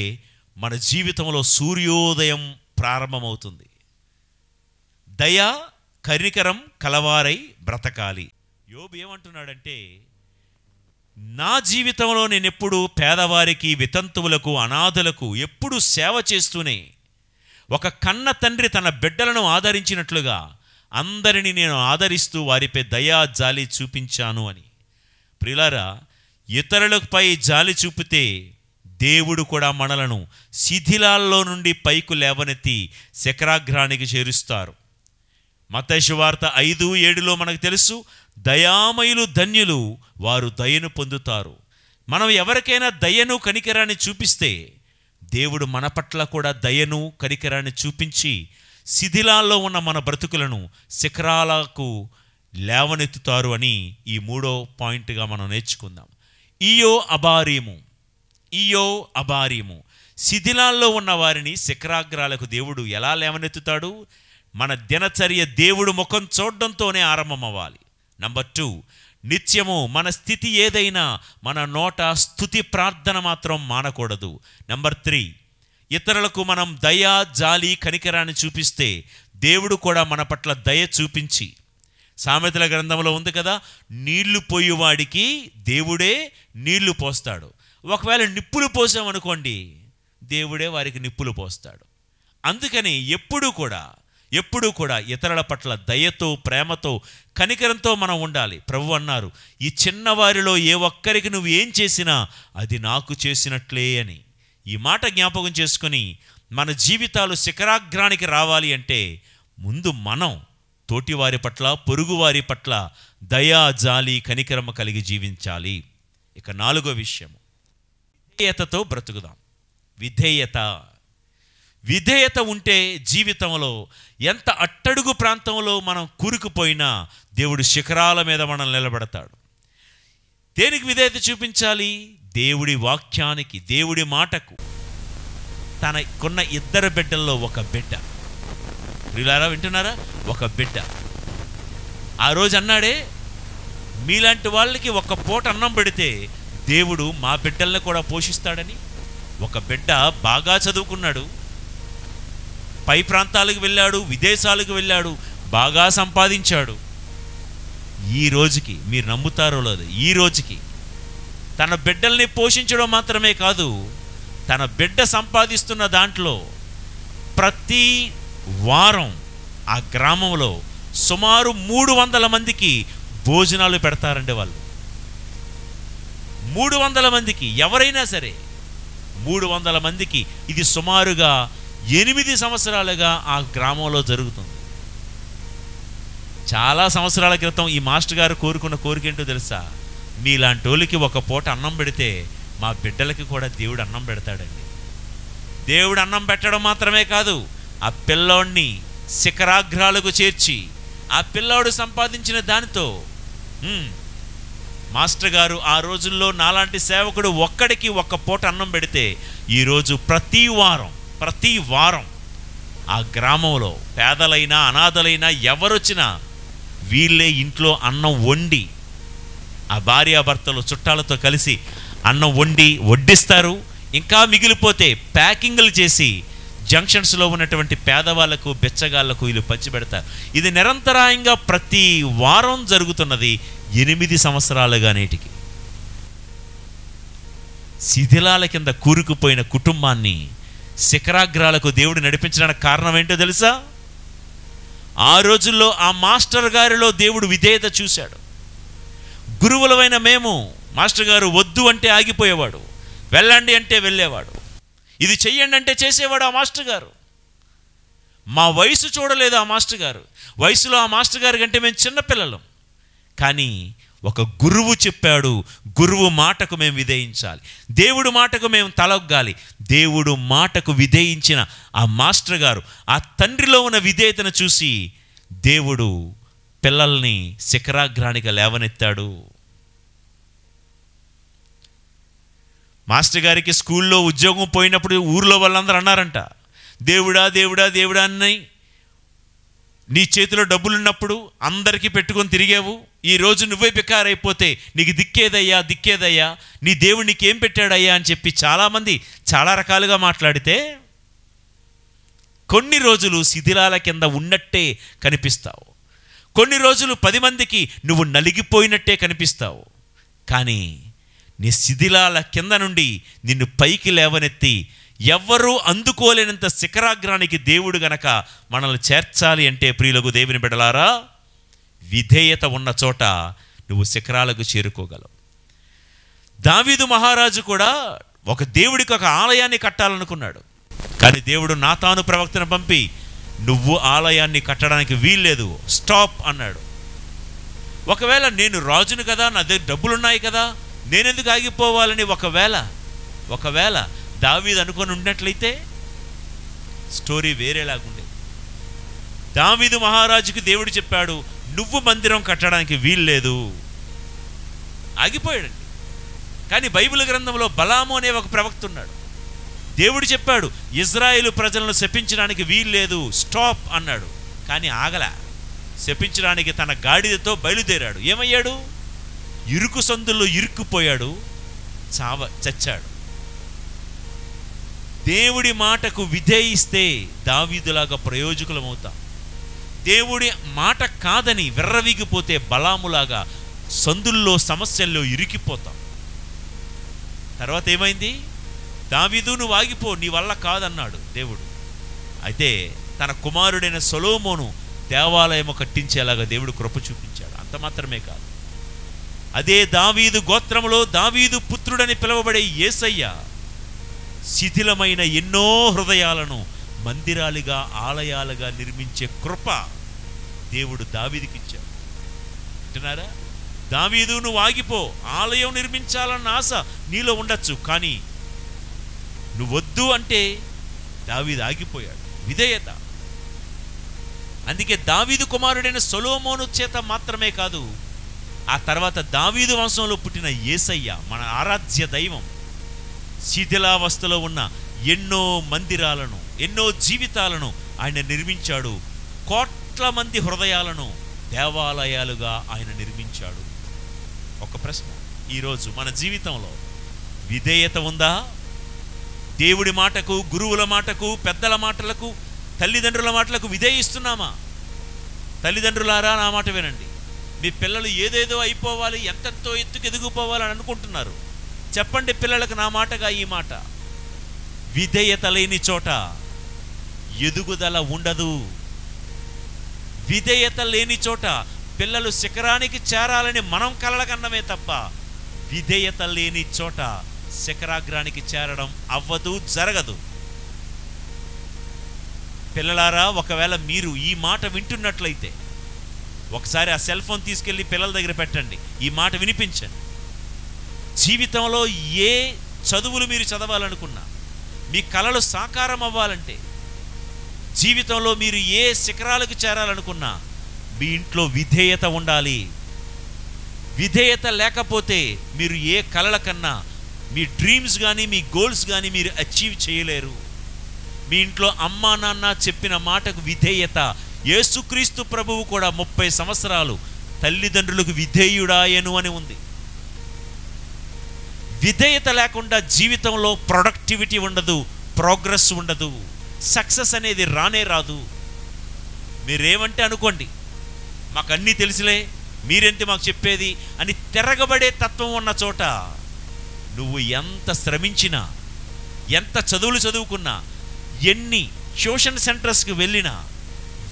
మన జీవితంలో సూర్యోదయం ప్రారంభమవుతుంది. దయా కనికరం కలవారై బ్రతకాలి. యోబు ఏమంటున్నాడంటే, నా జీవితంలో నేను ఎప్పుడు పేదవారికి, వితంతువులకు, అనాథులకు ఎప్పుడు సేవ చేస్తూనే, ఒక కన్న తండ్రి తన బిడ్డలను ఆదరించినట్లుగా అందరినీ నేను ఆదరిస్తూ వారిపై దయా జాలి చూపించాను అని. ప్రియులారా, ఇతరులపై జాలి చూపితే దేవుడు కూడా మనలను శిథిలాల్లో నుండి పైకి లేవనెత్తి శిఖరాగ్రానికి చేరుస్తారు. మత్తయి సువార్త 5:7లో మనకు తెలుసు, దయామయులు ధన్యులు, వారు దయను పొందుతారు. మనం ఎవరికైనా దయను కనికరాన్ని చూపిస్తే దేవుడు మన పట్ల కూడా దయను కనికరాన్ని చూపించి శిథిలాల్లో ఉన్న మన బ్రతుకులను శిఖరాలకు లేవనెత్తుతారు అని ఈ 3వ పాయింట్గా మనం నేర్చుకుందాం. ఇయో అబారీము శిథిలాల్లో ఉన్న వారిని శిఖరాగ్రాలకు దేవుడు ఎలా లేవనెత్తుతాడు? మన దినచర్య దేవుడు ముఖం చూడడంతోనే ఆరంభం అవ్వాలి. నెంబర్ 2, నిత్యము మన స్థితి ఏదైనా మన నోట స్తుతి ప్రార్థన మాత్రం మానకూడదు. నెంబర్ 3, ఇతరులకు మనం దయ, జాలి, కనికరాన్ని చూపిస్తే దేవుడు కూడా మన పట్ల దయ చూపించి, సామెతల గ్రంథంలో ఉంది కదా, నీళ్లు పోయేవాడికి దేవుడే నీళ్లు పోస్తాడు. ఒకవేళ నిప్పులు పోసామనుకోండి, దేవుడే వారికి నిప్పులు పోస్తాడు. అందుకని ఎప్పుడూ కూడా ఇతరుల పట్ల దయతో, ప్రేమతో, కనికరంతో మనం ఉండాలి. ప్రభు అన్నారు, ఈ చిన్నవారిలో ఏ ఒక్కరికి నువ్వు ఏం చేసినా అది నాకు చేసినట్లే అని. ఈ మాట జ్ఞాపకం చేసుకొని మన జీవితాలు శిఖరాగ్రానికి రావాలి అంటే ముందు మనం తోటివారి పట్ల, పొరుగువారి పట్ల దయా, జాలి, కనికరమ కలిగి జీవించాలి. ఇక 4వ విషయం, విధేయతతో బ్రతుకుదాం. విధేయత ఉంటే జీవితంలో ఎంత అట్టడుగు ప్రాంతంలో మనం కూరుకుపోయినా దేవుడు శిఖరాల మీద మనం నిలబెడతాడు. దేనికి విధేయత చూపించాలి? దేవుడి వాక్యానికి, దేవుడి మాటకు. తనకున్న 2 బిడ్డల్లో ఒక బిడ్డ ప్రియులారా, వింటున్నారా? ఒక బిడ్డ ఆ రోజు అన్నాడే, మీలాంటి వాళ్ళకి ఒక పూట అన్నం పెడితే దేవుడు మా బిడ్డల్ని కూడా పోషిస్తాడని. ఒక బిడ్డ బాగా చదువుకున్నాడు, పై ప్రాంతాలకు వెళ్ళాడు, విదేశాలకు వెళ్ళాడు, బాగా సంపాదించాడు. ఈ రోజుకి, మీరు నమ్ముతారో లేదు, ఈ రోజుకి తన బిడ్డల్ని పోషించడం మాత్రమే కాదు, తన బిడ్డ సంపాదిస్తున్న దాంట్లో ప్రతి వారం ఆ గ్రామంలో సుమారు 300 మందికి భోజనాలు పెడతారండి వాళ్ళు. 300 మందికి, ఎవరైనా సరే 300 మందికి. ఇది సుమారుగా 8 సంవత్సరాలుగా ఆ గ్రామంలో జరుగుతుంది. చాలా సంవత్సరాల క్రితం ఈ మాస్టర్ గారు కోరుకున్న కోరిక ఏంటో తెలుసా? మీలాంటి వాళ్ళకి ఒక పూట అన్నం పెడితే మా బిడ్డలకి కూడా దేవుడు అన్నం పెడతాడండి. దేవుడు అన్నం పెట్టడం మాత్రమే కాదు, ఆ పిల్లోడిని శిఖరాగ్రాలకు చేర్చి ఆ పిల్లోడు సంపాదించిన దానితో మాస్టర్ గారు ఆ రోజుల్లో నాలాంటి సేవకుడు ఒక్కడికి ఒక పూట అన్నం పెడితే ఈరోజు ప్రతి వారం ఆ గ్రామంలో పేదలైనా అనాథలైనా ఎవరొచ్చినా వీళ్ళే ఇంట్లో అన్నం వండి, ఆ భార్యాభర్తలు చుట్టాలతో కలిసి అన్నం వండి వడ్డిస్తారు. ఇంకా మిగిలిపోతే ప్యాకింగ్లు చేసి జంక్షన్స్లో ఉన్నటువంటి పేదవాళ్లకు, బెచ్చగాళ్లకు వీళ్ళు పంచిపెడతారు. ఇది నిరంతరాయంగా ప్రతి వారం జరుగుతున్నది 8 సంవత్సరాలుగా నేటికి. శిథిలాల కింద కూరుకుపోయిన కుటుంబాన్ని శిఖరాగ్రాలకు దేవుడు నడిపించడానికి కారణం ఏంటో తెలుసా? ఆ రోజుల్లో ఆ మాస్టర్ గారిలో దేవుడు విధేయత చూశాడు. గురువులమైన మేము, మాస్టర్ గారు వద్దు అంటే ఆగిపోయేవాడు, వెళ్ళండి అంటే వెళ్ళేవాడు, ఇది చెయ్యండి అంటే చేసేవాడు ఆ మాస్టర్ గారు. మా వయసు చూడలేదు ఆ మాస్టర్ గారు. వయసులో ఆ మాస్టర్ గారి కంటే మేము చిన్నపిల్లలం. కానీ ఒక గురువు చెప్పాడు, గురువు మాటకు మేము విధేయించాలి, దేవుడు మాటకు మేము తలొగ్గాలి. దేవుడు మాటకు విధేయించిన ఆ మాస్టర్ గారు, ఆ తండ్రిలో ఉన్న విధేయతను చూసి దేవుడు పిల్లల్ని శిఖరాగ్రానికి లేవనెత్తాడు. మాస్టర్ గారికి స్కూల్లో ఉద్యోగం పోయినప్పుడు ఊర్లో వాళ్ళందరూ అన్నారంట, దేవుడా దేవుడా దేవుడా అని నీ చేతిలో డబ్బులున్నప్పుడు అందరికీ పెట్టుకొని తిరిగావు, ఈరోజు నువ్వే బికారైపోతే నీకు దిక్కేదయ్యా, నీ దేవుడు నీకేం పెట్టాడయ్యా అని చెప్పి చాలామంది చాలా రకాలుగా మాట్లాడితే కొన్ని రోజులు శిథిలాల కింద ఉన్నట్టే కనిపిస్తావు, కొన్ని రోజులు 10 మందికి నువ్వు నలిగిపోయినట్టే కనిపిస్తావు. కానీ నీ శిథిలాల కింద నుండి నిన్ను పైకి లేవనెత్తి ఎవ్వరూ అందుకోలేనంత శిఖరాగ్రానికి దేవుడు గనక మనల్ని చేర్చాలి అంటే, ప్రియులకు దేవుని బిడ్డలారా, విధేయత ఉన్న చోట నువ్వు శిఖరాలకు చేరుకోగలవు. దావీదు మహారాజు కూడా ఒక దేవుడికి ఒక ఆలయాన్ని కట్టాలనుకున్నాడు. కానీ దేవుడు నాతాను ప్రవక్తను పంపి, నువ్వు ఆలయాన్ని కట్టడానికి వీల్లేదు, స్టాప్ అన్నాడు. ఒకవేళ నేను రాజును కదా, నా దగ్గర డబ్బులున్నాయి కదా, నేనెందుకు ఆగిపోవాలని ఒకవేళ దావీదు అనుకొని ఉన్నట్లయితే స్టోరీ వేరేలాగుండే. దావీదు మహారాజుకి దేవుడు చెప్పాడు, నువ్వు మందిరం కట్టడానికి వీల్లేదు, ఆగిపోయాడండి. కానీ బైబిల్ గ్రంథంలో బలాము అనే ఒక ప్రవక్త ఉన్నాడు. దేవుడు చెప్పాడు, ఇజ్రాయేలు ప్రజలను శపించడానికి వీల్లేదు, స్టాప్ అన్నాడు. కానీ ఆగలా, శపించడానికి తన గాడిదతో బయలుదేరాడు. ఏమయ్యాడు? ఇరుకు సందుల్లో ఇరుక్కుపోయాడు, చచ్చాడు. దేవుడి మాటకు విధేయిస్తే దావీదులాగా ప్రయోజకులమవుతాం. దేవుడి మాట కాదని విర్రవీగిపోతే బలాములాగా సందుల్లో సమస్యల్లో ఇరికిపోతాం. తర్వాత ఏమైంది? దావీదు నువ్వు ఆగిపో, నీ వల్ల కాదన్నాడు దేవుడు. అయితే తన కుమారుడైన సొలొమోను దేవాలయం కట్టించేలాగా దేవుడు కృప చూపించాడు. అంత మాత్రమే కాదు, అదే దావీదు గోత్రములో దావీదు పుత్రుడని పిలువబడే యేసయ్య శిథిలమైన ఎన్నో హృదయాలను మందిరాలుగా, ఆలయాలుగా నిర్మించే కృప దేవుడు దావీదుకి ఇచ్చాడు. అంటున్నారా? దావీదు నువ్వు ఆగిపో, ఆలయం నిర్మించాలన్న ఆశ నీలో ఉండొచ్చు, కానీ నువ్వు వద్దు అంటే దావీదు ఆగిపోయాడు. విధేయత. అందుకే దావీదు కుమారుడైన సొలొమోను చేత మాత్రమే కాదు, ఆ తర్వాత దావీదు వంశంలో పుట్టిన యేసయ్య మన ఆరాధ్య దైవం శిథిలావస్థలో ఉన్న ఎన్నో మందిరాలను, ఎన్నో జీవితాలను ఆయన నిర్మించాడు. కోట్ల మంది హృదయాలను దేవాలయాలుగా ఆయన నిర్మించాడు. ఒక ప్రశ్న, ఈరోజు మన జీవితంలో విధేయత ఉందా? దేవుడి మాటకు, గురువుల మాటకు, పెద్దల మాటలకు, తల్లిదండ్రుల మాటలకు విధేయిస్తున్నామా? తల్లిదండ్రులారా, నా మాట వినండి. మీ పిల్లలు ఏదేదో అయిపోవాలి, ఎంతెంతో ఎత్తుకు ఎదిగిపోవాలని అనుకుంటున్నారు. చెప్పండి పిల్లలకు నా మాటగా ఈ మాట: విధేయత లేని చోట ఎదుగుదల ఉండదు. విధేయత లేని చోట పిల్లలు శిఖరానికి చేరాలని మనం కలలకన్నమే తప్ప, విధేయత లేని చోట శిఖరాగ్రానికి చేరడం అవ్వదు, జరగదు. పిల్లలారా, ఒకవేళ మీరు ఈ మాట వింటున్నట్లయితే ఒకసారి ఆ సెల్ ఫోన్ తీసుకెళ్ళి పిల్లల దగ్గర పెట్టండి, ఈ మాట వినిపించండి. జీవితంలో ఏ చదువులు మీరు చదవాలనుకున్నా, మీ కలలు సాకారం అవ్వాలంటే, జీవితంలో మీరు ఏ శిఖరాలకు చేరాలనుకున్నా, మీ ఇంట్లో విధేయత ఉండాలి. విధేయత లేకపోతే మీరు ఏ కలల కన్నా మీ డ్రీమ్స్ కానీ, మీ గోల్స్ కానీ మీరు అచీవ్ చేయలేరు. మీ ఇంట్లో అమ్మా నాన్న చెప్పిన మాటకు విధేయత. యేసుక్రీస్తు ప్రభువు కూడా 30 సంవత్సరాలు తల్లిదండ్రులకు విధేయుడాయను అని ఉంది. విధేయత లేకుండా జీవితంలో ప్రొడక్టివిటీ ఉండదు, ప్రోగ్రెస్ ఉండదు, సక్సెస్ అనేది రానే రాదు. మీరేమంటే అనుకోండి, మాకు అన్నీ తెలుసులే, మీరెంత మాకు చెప్పేది అని తిరగబడే తత్వం ఉన్న చోట నువ్వు ఎంత శ్రమించినా, ఎంత చదువులు చదువుకున్నా, ఎన్ని ట్యూషన్ సెంటర్స్కి వెళ్ళినా,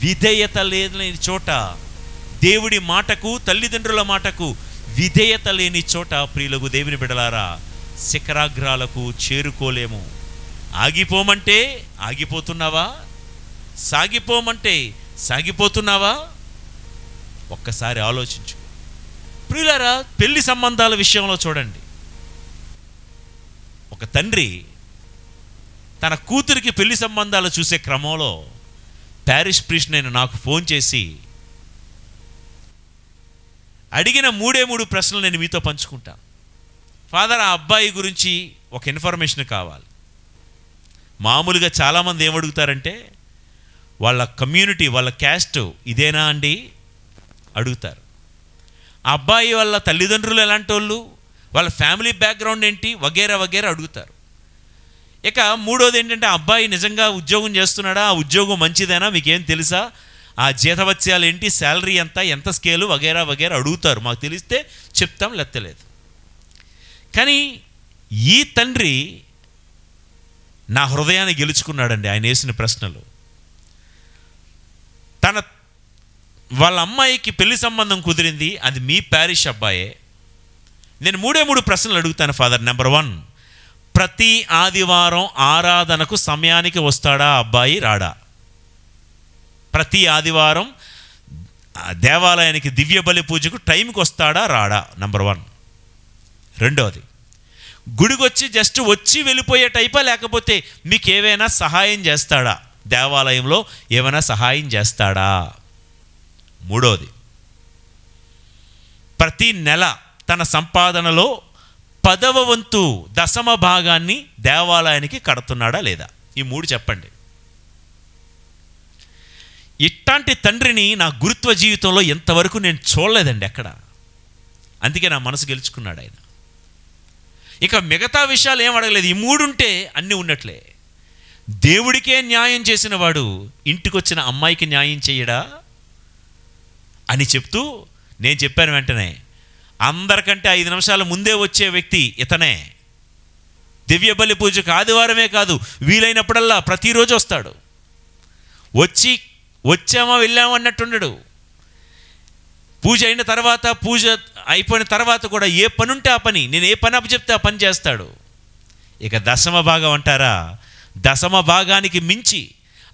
విధేయత లేని చోట, దేవుడి మాటకు, తల్లిదండ్రుల మాటకు విధేయత లేని చోట, ప్రియులకు దేవుని బిడ్డలారా, శిఖరాగ్రాలకు చేరుకోలేము. ఆగిపోమంటే ఆగిపోతున్నావా? సాగిపోమంటే సాగిపోతున్నావా? ఒక్కసారి ఆలోచించు. ప్రియులారా, పెళ్లి సంబంధాల విషయంలో చూడండి. ఒక తండ్రి తన కూతురికి పెళ్లి సంబంధాలు చూసే క్రమంలో ప్యారిష్ ప్రీస్ట్ నాకు ఫోన్ చేసి అడిగిన 3 ప్రశ్నలు నేను మీతో పంచుకుంటా. ఫాదర్, ఆ అబ్బాయి గురించి ఒక ఇన్ఫర్మేషన్ కావాలి. మామూలుగా చాలామంది ఏమడుగుతారంటే, వాళ్ళ కమ్యూనిటీ, వాళ్ళ క్యాస్ట్ ఇదేనా అండి అడుగుతారు. ఆ అబ్బాయి వాళ్ళ తల్లిదండ్రులు ఎలాంటి వాళ్ళు, వాళ్ళ ఫ్యామిలీ బ్యాక్గ్రౌండ్ ఏంటి, వగేరా వగేరా అడుగుతారు. ఇక మూడోది ఏంటంటే, ఆ అబ్బాయి నిజంగా ఉద్యోగం చేస్తున్నాడా, ఆ ఉద్యోగం మంచిదేనా, మీకేం తెలుసా, ఆ జీతవత్యాలు ఏంటి, శాలరీ ఎంత స్కేలు, వగేరా వగేరా అడుగుతారు. మాకు తెలిస్తే చెప్తాం, లెత్తలేదు. కానీ ఈ తండ్రి నా హృదయాన్ని గెలుచుకున్నాడండి ఆయన వేసిన ప్రశ్నలు. వాళ్ళ అమ్మాయికి పెళ్లి సంబంధం కుదిరింది, అది మీ ప్యారిష్ అబ్బాయే. నేను 3 ప్రశ్నలు అడుగుతాను ఫాదర్. నెంబర్ 1, ప్రతి ఆదివారం ఆరాధనకు సమయానికి వస్తాడా అబ్బాయి, రాడా? ప్రతి ఆదివారం దేవాలయానికి దివ్య బలి పూజకు టైంకి వస్తాడా, రాడా? నెంబర్ 1. రెండోది, గుడికొచ్చి జస్ట్ వచ్చి వెళ్ళిపోయే టైపా, లేకపోతే మీకు ఏవైనా సహాయం చేస్తాడా, దేవాలయంలో ఏమైనా సహాయం చేస్తాడా? మూడోది, ప్రతి నెల తన సంపాదనలో 10వ వంతు దశమ భాగాన్ని దేవాలయానికి కడుతున్నాడా లేదా? ఈ 3 చెప్పండి. ఇట్లాంటి తండ్రిని నా గురుత్వ జీవితంలో ఎంతవరకు నేను చూడలేదండి ఎక్కడ. అందుకే నా మనసు గెలుచుకున్నాడు ఆయన. ఇక మిగతా విషయాలు ఏం అడగలేదు. ఈ 3 ఉంటే అన్నీ ఉన్నట్లే. దేవుడికే న్యాయం చేసిన వాడు ఇంటికొచ్చిన అమ్మాయికి న్యాయం చేయడా అని చెప్తూ నేను చెప్పాను. వెంటనే అందరికంటే 5 నిమిషాల ముందే వచ్చే వ్యక్తి ఇతనే. దివ్య బలి పూజకు ఆదివారమే కాదు, వీలైనప్పుడల్లా ప్రతిరోజు వస్తాడు. వచ్చామా వెళ్ళామా అన్నట్టుండడు. పూజ అయిన తర్వాత, పూజ అయిపోయిన తర్వాత కూడా ఏ పని ఉంటే ఆ పని, నేను ఏ పని అప్పచెప్తే ఆ పని చేస్తాడు. ఇక దశమ భాగం అంటారా, దశమ భాగానికి మించి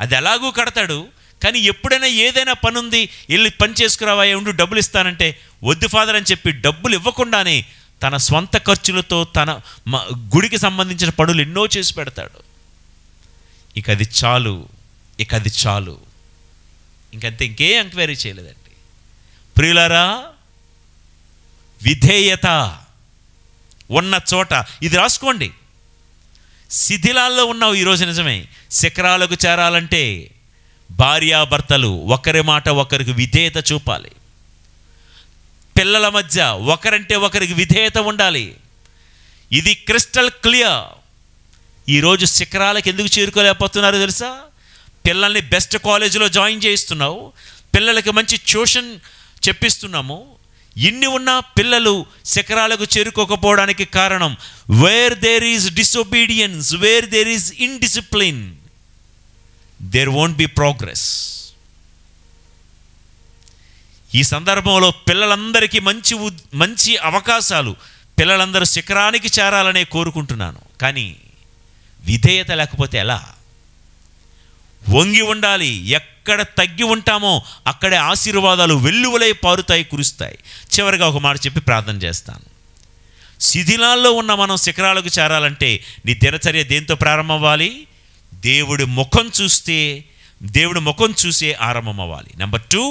అది ఎలాగూ కడతాడు. కానీ ఎప్పుడైనా ఏదైనా పని ఉంది, వెళ్ళి పని చేసుకురావా, ఉండు డబ్బులు ఇస్తానంటే వద్దు ఫాదర్ అని చెప్పి డబ్బులు ఇవ్వకుండానే తన స్వంత ఖర్చులతో తన గుడికి సంబంధించిన పనులు ఎన్నో చేసి పెడతాడు. ఇక అది చాలు, ఇంకంతే, ఇంకే ఎంక్వైరీ చేయలేదండి. ప్రియులారా, విధేయత ఉన్న చోట, ఇది రాసుకోండి, శిథిలాల్లో ఉన్నావు ఈరోజు. నిజమే, శిఖరాలకు చేరాలంటే భార్యాభర్తలు ఒకరి మాట ఒకరికి విధేయత చూపాలి. పిల్లల మధ్య ఒకరంటే ఒకరికి విధేయత ఉండాలి. ఇది క్రిస్టల్ క్లియర్. ఈరోజు శిఖరాలకు ఎందుకు చేరుకోలేకపోతున్నారో తెలుసా? పిల్లల్ని బెస్ట్ కాలేజీలో జాయిన్ చేయిస్తున్నావు, పిల్లలకి మంచి ట్యూషన్ చెప్పిస్తున్నాము. ఇన్ని ఉన్న పిల్లలు శిఖరాలకు చేరుకోకపోవడానికి కారణం, where there is disobedience, where there is indiscipline, there won't be progress. ఈ సందర్భంలో పిల్లలందరికీ మంచి అవకాశాలు, పిల్లలందరూ శిఖరానికి చేరాలనే కోరుకుంటున్నాను. కానీ విధేయత లేకపోతే ఎలా? వంగి ఉండాలి. ఎక్కడ తగ్గి ఉంటామో అక్కడే ఆశీర్వాదాలు వెల్లువలై పారుతాయి, కురుస్తాయి. చివరిగా ఒక మాట చెప్పి ప్రార్థన చేస్తాను. శిథిలాల్లో ఉన్న మనం శిఖరాలకు చేరాలంటే నీ దినచర్య దేంతో ప్రారంభం అవ్వాలి? దేవుడి ముఖం చూసే ఆరంభం అవ్వాలి. నెంబర్ 2,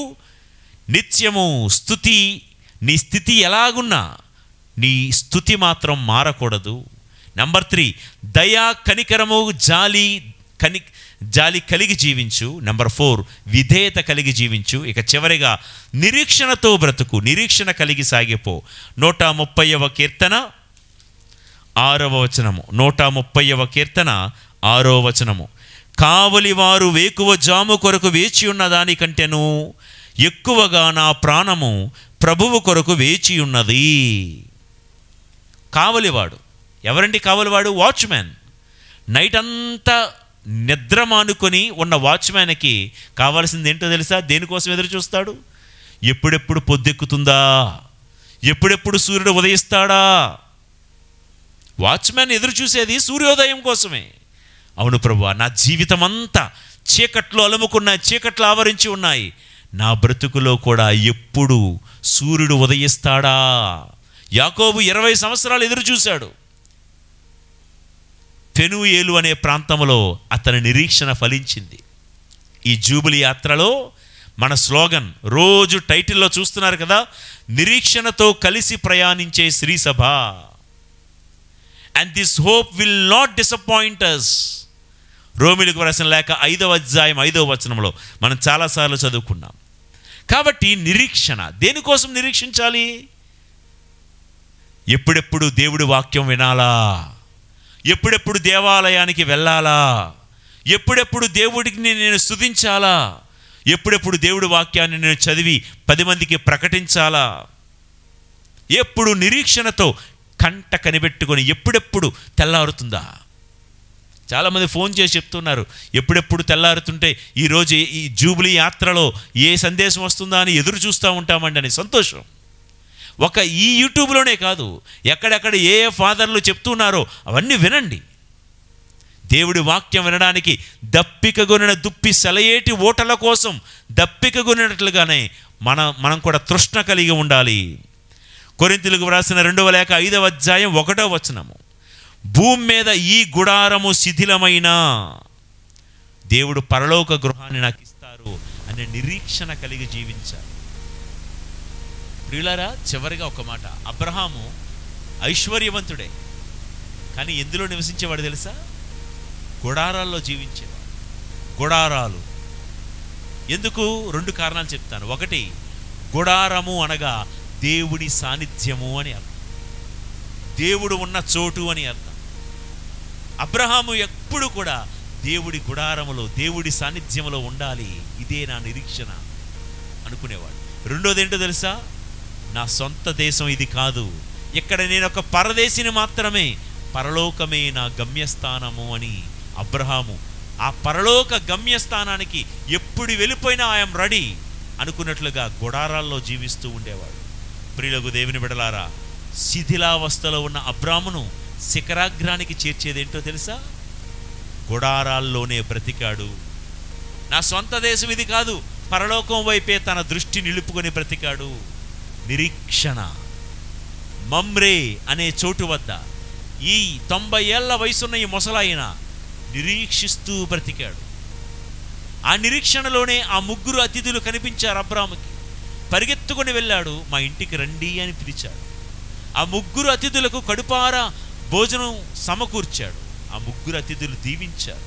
నిత్యము స్తుతి. నీ స్థితి ఎలాగున్నా నీ స్తుతి మాత్రం మారకూడదు. నెంబర్ 3, దయా కనికరము జాలి కలిగి జీవించు. నెంబర్ 4, విధేయత కలిగి జీవించు. ఇక చివరిగా నిరీక్షణతో బ్రతుకు, నిరీక్షణ కలిగి సాగిపో. 130వ కీర్తన 6వ వచనము. 130వ కీర్తన 6వ వచనము. కావలి వారు వేకువ జాము కొరకు వేచి ఉన్న దానికంటేను ఎక్కువగా నా ప్రాణము ప్రభువు కొరకు వేచి ఉన్నది. కావలివాడు ఎవరండి? కావలివాడు వాచ్మ్యాన్. నైట్ అంతా నిద్ర మానుకొని ఉన్న వాచ్మ్యాన్కి కావాల్సింది ఏంటో తెలుసా? దేనికోసం ఎదురు చూస్తాడు? ఎప్పుడెప్పుడు పొద్దెక్కుతుందా, ఎప్పుడెప్పుడు సూర్యుడు ఉదయిస్తాడా. వాచ్మ్యాన్ ఎదురు చూసేది సూర్యోదయం కోసమే. అవును ప్రభువా, నా జీవితం అంతా చీకట్లో చీకట్లు ఆవరించి ఉన్నాయి, నా బ్రతుకులో కూడా ఎప్పుడు సూర్యుడు ఉదయిస్తాడా. యాకోబు 20 సంవత్సరాలు ఎదురు చూశాడు. పెనూయేలు అనే ప్రాంతంలో అతని నిరీక్షణ ఫలించింది. ఈ జూబిలీ యాత్రలో మన స్లోగన్ రోజు టైటిల్లో చూస్తున్నారు కదా, నిరీక్షణతో కలిసి ప్రయాణించే శ్రీసభ. And this hope will not disappoint us. రోమిలకు రాసిన లేఖ 5వ అధ్యాయం 5వ వచనంలో మనం చాలాసార్లు చదువుకున్నాం. కాబట్టి నిరీక్షణ, దేనికోసం నిరీక్షించాలి? ఎప్పుడెప్పుడు దేవుడి వాక్యం వినాలా, ఎప్పుడెప్పుడు దేవాలయానికి వెళ్ళాలా, ఎప్పుడెప్పుడు దేవుడికి నేను స్తుతించాలా, ఎప్పుడెప్పుడు దేవుడి వాక్యాన్ని నేను చదివి 10 మందికి ప్రకటించాలా. ఎప్పుడు నిరీక్షణతో కంట కనిపెట్టుకొని ఎప్పుడెప్పుడు తెల్లారుతుందా. చాలామంది ఫోన్ చేసి చెప్తున్నారు, ఎప్పుడెప్పుడు తెల్లారుతుంటే ఈరోజు ఈ జూబిలీ యాత్రలో ఏ సందేశం వస్తుందా అని ఎదురు చూస్తూ ఉంటామండి అని. సంతోషం. ఈ యూట్యూబ్లోనే కాదు, ఎక్కడెక్కడ ఏ ఫాదర్లు చెప్తున్నారో అవన్నీ వినండి. దేవుడి వాక్యం వినడానికి దప్పికగొనిన దుప్పి సెలయేటి ఓటల కోసం దప్పికగొనినట్లుగానే మనం కూడా తృష్ణ కలిగి ఉండాలి. కొరింథీయులకు వ్రాసిన 2వ లేఖ 5వ అధ్యాయం 1వ వచనము. భూమి మీద ఈ గుడారము శిథిలమైన దేవుడు పరలోక గృహాన్ని నాకు ఇస్తారు అనే నిరీక్షణ కలిగి జీవించాలి. ప్రియులారా, చివరిగా ఒక మాట. అబ్రహాము ఐశ్వర్యవంతుడే, కానీ ఎందులో నివసించేవాడు తెలుసా? గుడారాల్లో జీవించేవాడు. గుడారాలు ఎందుకు? 2 కారణాలు చెప్తాను. 1, గుడారము అనగా దేవుడి సాన్నిధ్యము అని అర్థం, దేవుడు ఉన్న చోటు అని అర్థం. అబ్రహాము ఎప్పుడు కూడా దేవుడి గుడారములో, దేవుడి సాన్నిధ్యములో ఉండాలి, ఇదే నా నిరీక్షణ అనుకునేవాడు. 2వది ఏంటో తెలుసా? నా సొంత దేశం ఇది కాదు, ఇక్కడ నేను ఒక పరదేశిని మాత్రమే, పరలోకమే నా గమ్యస్థానము అని అబ్రహాము ఆ పరలోక గమ్యస్థానానికి ఎప్పుడు వెళ్ళిపోయినా ఐఎమ్ రెడీ అనుకున్నట్లుగా గుడారాల్లో జీవిస్తూ ఉండేవాడు. ప్రియులకు దేవుని బిడ్డలారా, శిథిలావస్థలో ఉన్న అబ్రామును శిఖరాగ్రానికి చేర్చేదేంటో తెలుసా? గుడారాల్లోనే బ్రతికాడు. నా సొంత దేశం ఇది కాదు, పరలోకం వైపే తన దృష్టి నిలుపుకొని బ్రతికాడు. నిరీక్షణ. మమ్రే అనే చోటు వద్ద ఈ 90 ఏళ్ల వయసున్న ఈ ముసలాయన నిరీక్షిస్తూ బ్రతికాడు. ఆ నిరీక్షణలోనే ఆ 3 అతిథులు కనిపించారు అబ్రాముకి. పరిగెత్తుకొని వెళ్ళాడు, మా ఇంటికి రండి అని పిలిచాడు. ఆ 3 అతిథులకు కడుపారా భోజనం సమకూర్చాడు. ఆ 3 అతిథులు దీవించారు.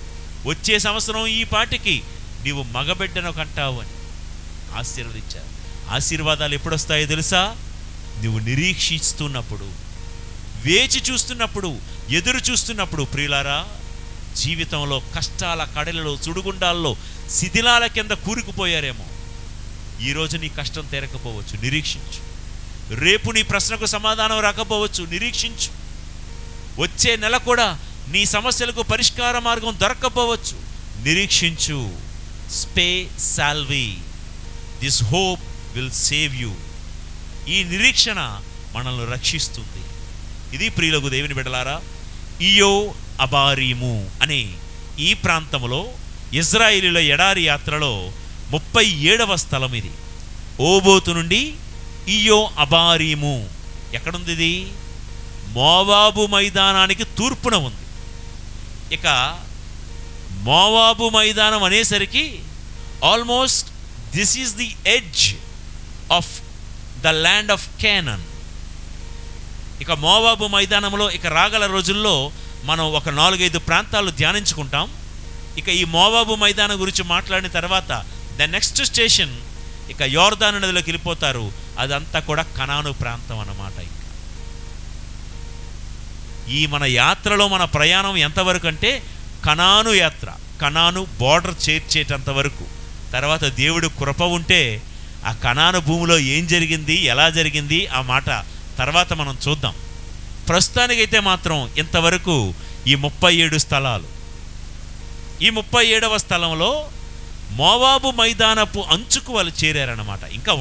వచ్చే సంవత్సరం ఈ పాటికి నీవు మగబిడ్డను కంటావు అని ఆశీర్వదించారు. ఆశీర్వాదాలు ఎప్పుడొస్తాయో తెలుసా? నువ్వు నిరీక్షిస్తున్నప్పుడు, వేచి చూస్తున్నప్పుడు, ఎదురు చూస్తున్నప్పుడు. ప్రియులారా, జీవితంలో కష్టాల కడలలో, సుడిగుండాల్లో, శిథిలాల కింద కూరుకుపోయారేమో. ఈరోజు నీ కష్టం తీరకపోవచ్చు, నిరీక్షించు. రేపు నీ ప్రశ్నకు సమాధానం రాకపోవచ్చు, నిరీక్షించు. వచ్చే నెల కూడా నీ సమస్యలకు పరిష్కార మార్గం దొరకకపోవచ్చు, నిరీక్షించు. స్పే సాల్వి, this hope will save you. ఈ నిరీక్షణ మనల్ని రక్షిస్తుంది. ఇది ప్రియులకు దేవుని బిడ్డలారా, ఇయో అబారీము అనే ఈ ప్రాంతంలో ఇజ్రాయేలీల ఎడారి యాత్రలో 37వ స్థలం ఇది. ఓబోతు నుండి ఇయో అబారీము ఎక్కడుంది? ఇది మోవాబు మైదానానికి తూర్పున ఉంది. ఇక మోవాబు మైదానం అనేసరికి almost this is the edge of the land of Conan. ఇక మోవాబు మైదానంలో ఇక రాగల రోజుల్లో మనం ఒక 4-5 ప్రాంతాలు ధ్యానించుకుంటాం. ఇక ఈ మోవాబు మైదానం గురించి మాట్లాడిన తర్వాత ద నెక్స్ట్ స్టేషన్ ఇక యోర్దాను నదిలోకి వెళ్ళిపోతారు. అదంతా కూడా కనాను ప్రాంతం అన్నమాట. ఇంకా ఈ మన యాత్రలో మన ప్రయాణం ఎంతవరకు అంటే కనాను యాత్ర, కనాను బోర్డర్ చేర్చేటంత వరకు. తర్వాత దేవుడు కృప ఉంటే ఆ కనాను భూమిలో ఏం జరిగింది, ఎలా జరిగింది, ఆ మాట తర్వాత మనం చూద్దాం. ప్రస్తుతానికైతే మాత్రం ఇంతవరకు ఈ 37 స్థలాలు. ఈ 37వ స్థలంలో మోవాబు మైదానపు అంచుకు వాళ్ళు చేరారన్నమాట. ఇంకా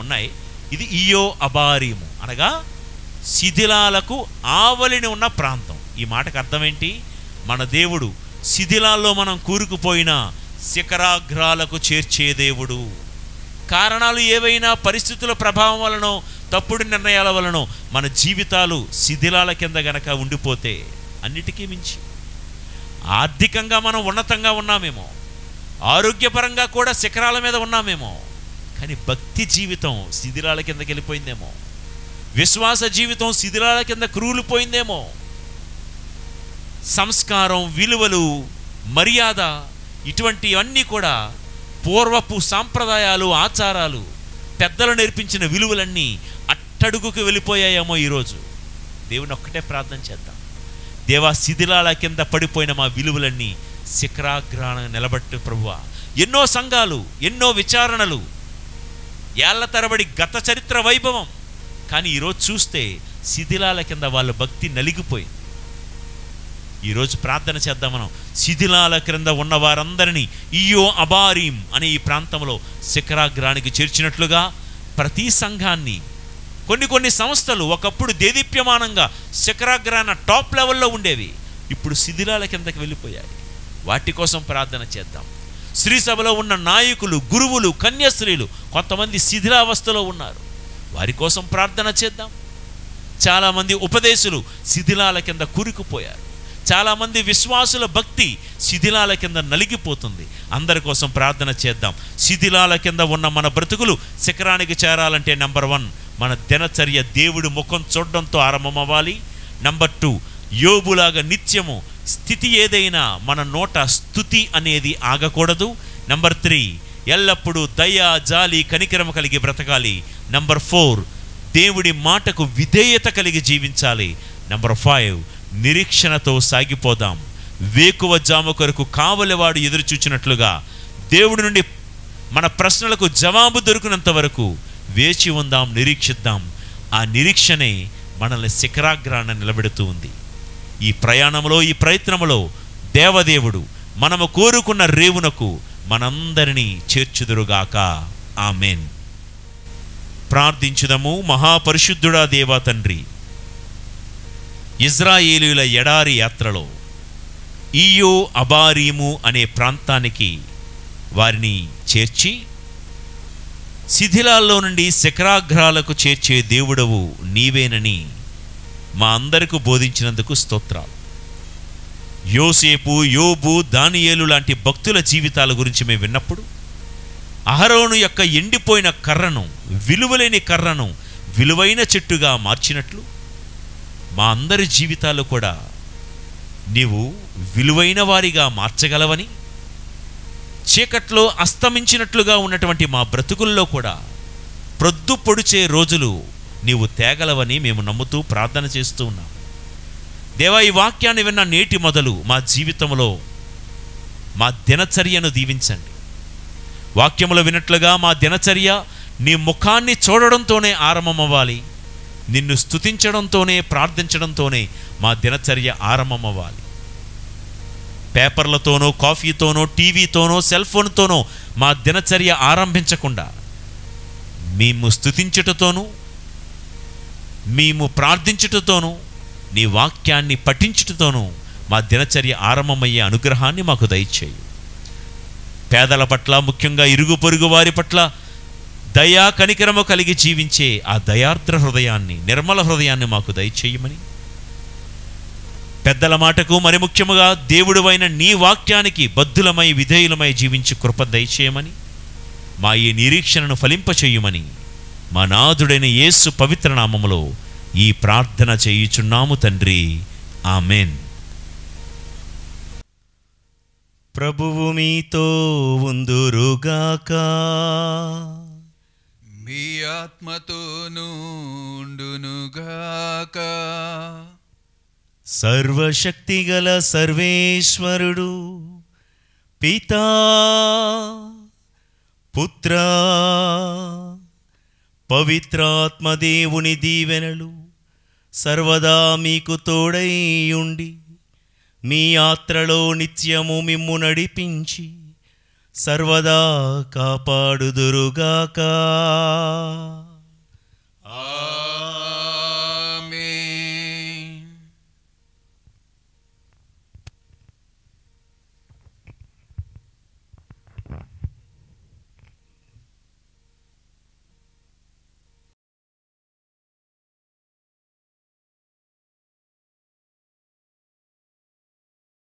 ఉన్నాయి. ఇది ఇయో అబారీము అనగా శిథిలాలకు ఆవలిని ఉన్న ప్రాంతం. ఈ మాటకు అర్థం ఏంటి? మన దేవుడు శిథిలాల్లో మనం కూరుకుపోయిన శిఖరాగ్రాలకు చేర్చే దేవుడు. కారణాలు ఏవైనా, పరిస్థితుల ప్రభావం వలనో, తప్పుడు నిర్ణయాల వలనో మన జీవితాలు శిథిలాల కింద గనక ఉండిపోతే, అన్నిటికీ మించి ఆర్థికంగా మనం ఉన్నతంగా ఉన్నామేమో, ఆరోగ్యపరంగా కూడా శిఖరాల మీద ఉన్నామేమో, కానీ భక్తి జీవితం శిథిలాల కిందకి వెళ్ళిపోయిందేమో, విశ్వాస జీవితం శిథిలాల కింద క్రూలిపోయిందేమో, సంస్కారం, విలువలు, మర్యాద ఇటువంటివన్నీ కూడా పూర్వపు సాంప్రదాయాలు, ఆచారాలు, పెద్దలు నేర్పించిన విలువలన్నీ అట్టడుగుకు వెళ్ళిపోయాయేమో ఈరోజు. దేవుని ఒక్కటే ప్రార్థన చేద్దాం. దేవా, శిథిలాల కింద పడిపోయిన మా విలువలన్నీ శిఖరాగ్రాన నిలబెట్టు ప్రభువా. ఎన్నో సంఘాలు, ఎన్నో విచారణలు, ఏళ్ల తరబడి గత చరిత్ర వైభవం, కానీ ఈరోజు చూస్తే శిథిలాల కింద వాళ్ళ భక్తి నలిగిపోయింది. ఈరోజు ప్రార్థన చేద్దాం మనం. శిథిలాల క్రింద ఉన్న వారందరినీ ఇయో అబారీం అనే ఈ ప్రాంతంలో శిఖరాగ్రానికి చేర్చినట్లుగా ప్రతి సంఘాన్ని, కొన్ని సంస్థలు ఒకప్పుడు దేదీప్యమానంగా శిఖరాగ్రాన టాప్ లెవెల్లో ఉండేవి, ఇప్పుడు శిథిలాల కిందకి వెళ్ళిపోయాయి. వాటి కోసం ప్రార్థన చేద్దాం. శ్రీ సభలో ఉన్న నాయకులు, గురువులు, కన్యాస్త్రీలు కొంతమంది శిథిలావస్థలో ఉన్నారు, వారి కోసం ప్రార్థన చేద్దాం. చాలామంది ఉపదేశులు శిథిలాల కింద కూరుకుపోయారు. చాలామంది విశ్వాసుల భక్తి శిథిలాల కింద నలిగిపోతుంది. అందరి కోసం ప్రార్థన చేద్దాం. శిథిలాల కింద ఉన్న మన బ్రతుకులు శిఖరానికి చేరాలంటే నంబర్ 1 మన దినచర్య దేవుడి ముఖం చూడడంతో ఆరంభమవ్వాలి. నంబర్ 2 యోబులాగా నిత్యము స్థితి ఏదైనా మన నోట స్తుతి అనేది ఆగకూడదు. నంబర్ 3 ఎల్లప్పుడూ దయ, జాలి, కనికరం కలిగి బ్రతకాలి. నంబర్ 4 దేవుడి మాటకు విధేయత కలిగి జీవించాలి. నంబర్ 5 నిరీక్షణతో సాగిపోదాం. వేకువ జాము కొరకు కావలివాడు ఎదురు చూచినట్లుగా దేవుడి నుండి మన ప్రశ్నలకు జవాబు దొరికినంత వరకు వేచి ఉందాం, నిరీక్షిద్దాం. ఆ నిరీక్షణే మనల్ని శిఖరాగ్రాన నిలబెడుతూ ఉంది. ఈ ప్రయాణంలో, ఈ ప్రయత్నంలో దేవదేవుడు మనము కోరుకున్న రేవునకు మనందరినీ చేర్చుదురుగాక. ఆమేన్. ప్రార్థించుదము. మహాపరిశుద్ధుడా దేవా తండ్రి, ఇజ్రాయేలీయుల ఎడారి యాత్రలో ఇయో అబారీము అనే ప్రాంతానికి వారిని చేర్చి శిథిలాల్లో నుండి శిఖరాగ్రాలకు చేర్చే దేవుడవు నీవేనని మా అందరికీ బోధించినందుకు స్తోత్రాలు. యోసేపు, యోబు, దానియేలు లాంటి భక్తుల జీవితాల గురించి మేము విన్నప్పుడు అహరోను యొక్క ఎండిపోయిన కర్రను, విలువలేని కర్రను విలువైన చెట్టుగా మార్చినట్లు మా అందరి జీవితాలు కూడా నీవు విలువైన వారిగా మార్చగలవని, చీకట్లో అస్తమించినట్లుగా ఉన్నటువంటి మా బ్రతుకుల్లో కూడా ప్రొద్దు పొడిచే రోజులు నీవు తేగలవని మేము నమ్ముతూ ప్రార్థన చేస్తూ ఉన్నాం. దేవా, ఈ వాక్యాన్ని విన్న నేటి మొదలు మా జీవితంలో మా దినచర్యను దీవించండి. వాక్యములు వినట్లుగా మా దినచర్య నీ ముఖాన్ని చూడడంతోనే ఆరంభమవ్వాలి. నిన్ను స్తుతించడంతోనే, ప్రార్థించడంతోనే మా దినచర్య ఆరంభమవ్వాలి. పేపర్లతోనో, కాఫీతోనో, టీవీతోనో, సెల్ ఫోన్తోనో మా దినచర్య ఆరంభించకుండా మేము స్తుతించుటతోనూ, మేము ప్రార్థించుటతోనూ, నీ వాక్యాన్ని పఠించుటతోనూ మా దినచర్య ఆరంభమయ్యే అనుగ్రహాన్ని మాకు దయచేయి. పేదల పట్ల, ముఖ్యంగా ఇరుగు పొరుగు వారి పట్ల దయా కనికరము కలిగి జీవించే ఆ దయార్ద్ర హృదయాన్ని, నిర్మల హృదయాన్ని మాకు దయచేయమని, పెద్దల మాటకు మరి ముఖ్యముగా దేవుడువైన నీ వాక్యానికి బద్ధులమై విధేయులమై జీవించి కృప దయచేయమని, మా ఈ నిరీక్షణను ఫలింపచేయుమని మా నాథుడైన యేసు పవిత్ర నామములో ఈ ప్రార్థన చేయుచున్నాము తండ్రి. ఆమెన్. ప్రభువు మీతో ఉందురుగాక. మీ ఆత్మతోనూ ఉండునుగాక. సర్వశక్తిగల సర్వేశ్వరుడు పితా, పుత్ర, పవిత్రాత్మదేవుని దీవెనలు సర్వదా మీకు తోడై ఉండి మీ యాత్రలో నిత్యము మిమ్ము నడిపించి సర్వదా కాపాడుదురుగాక.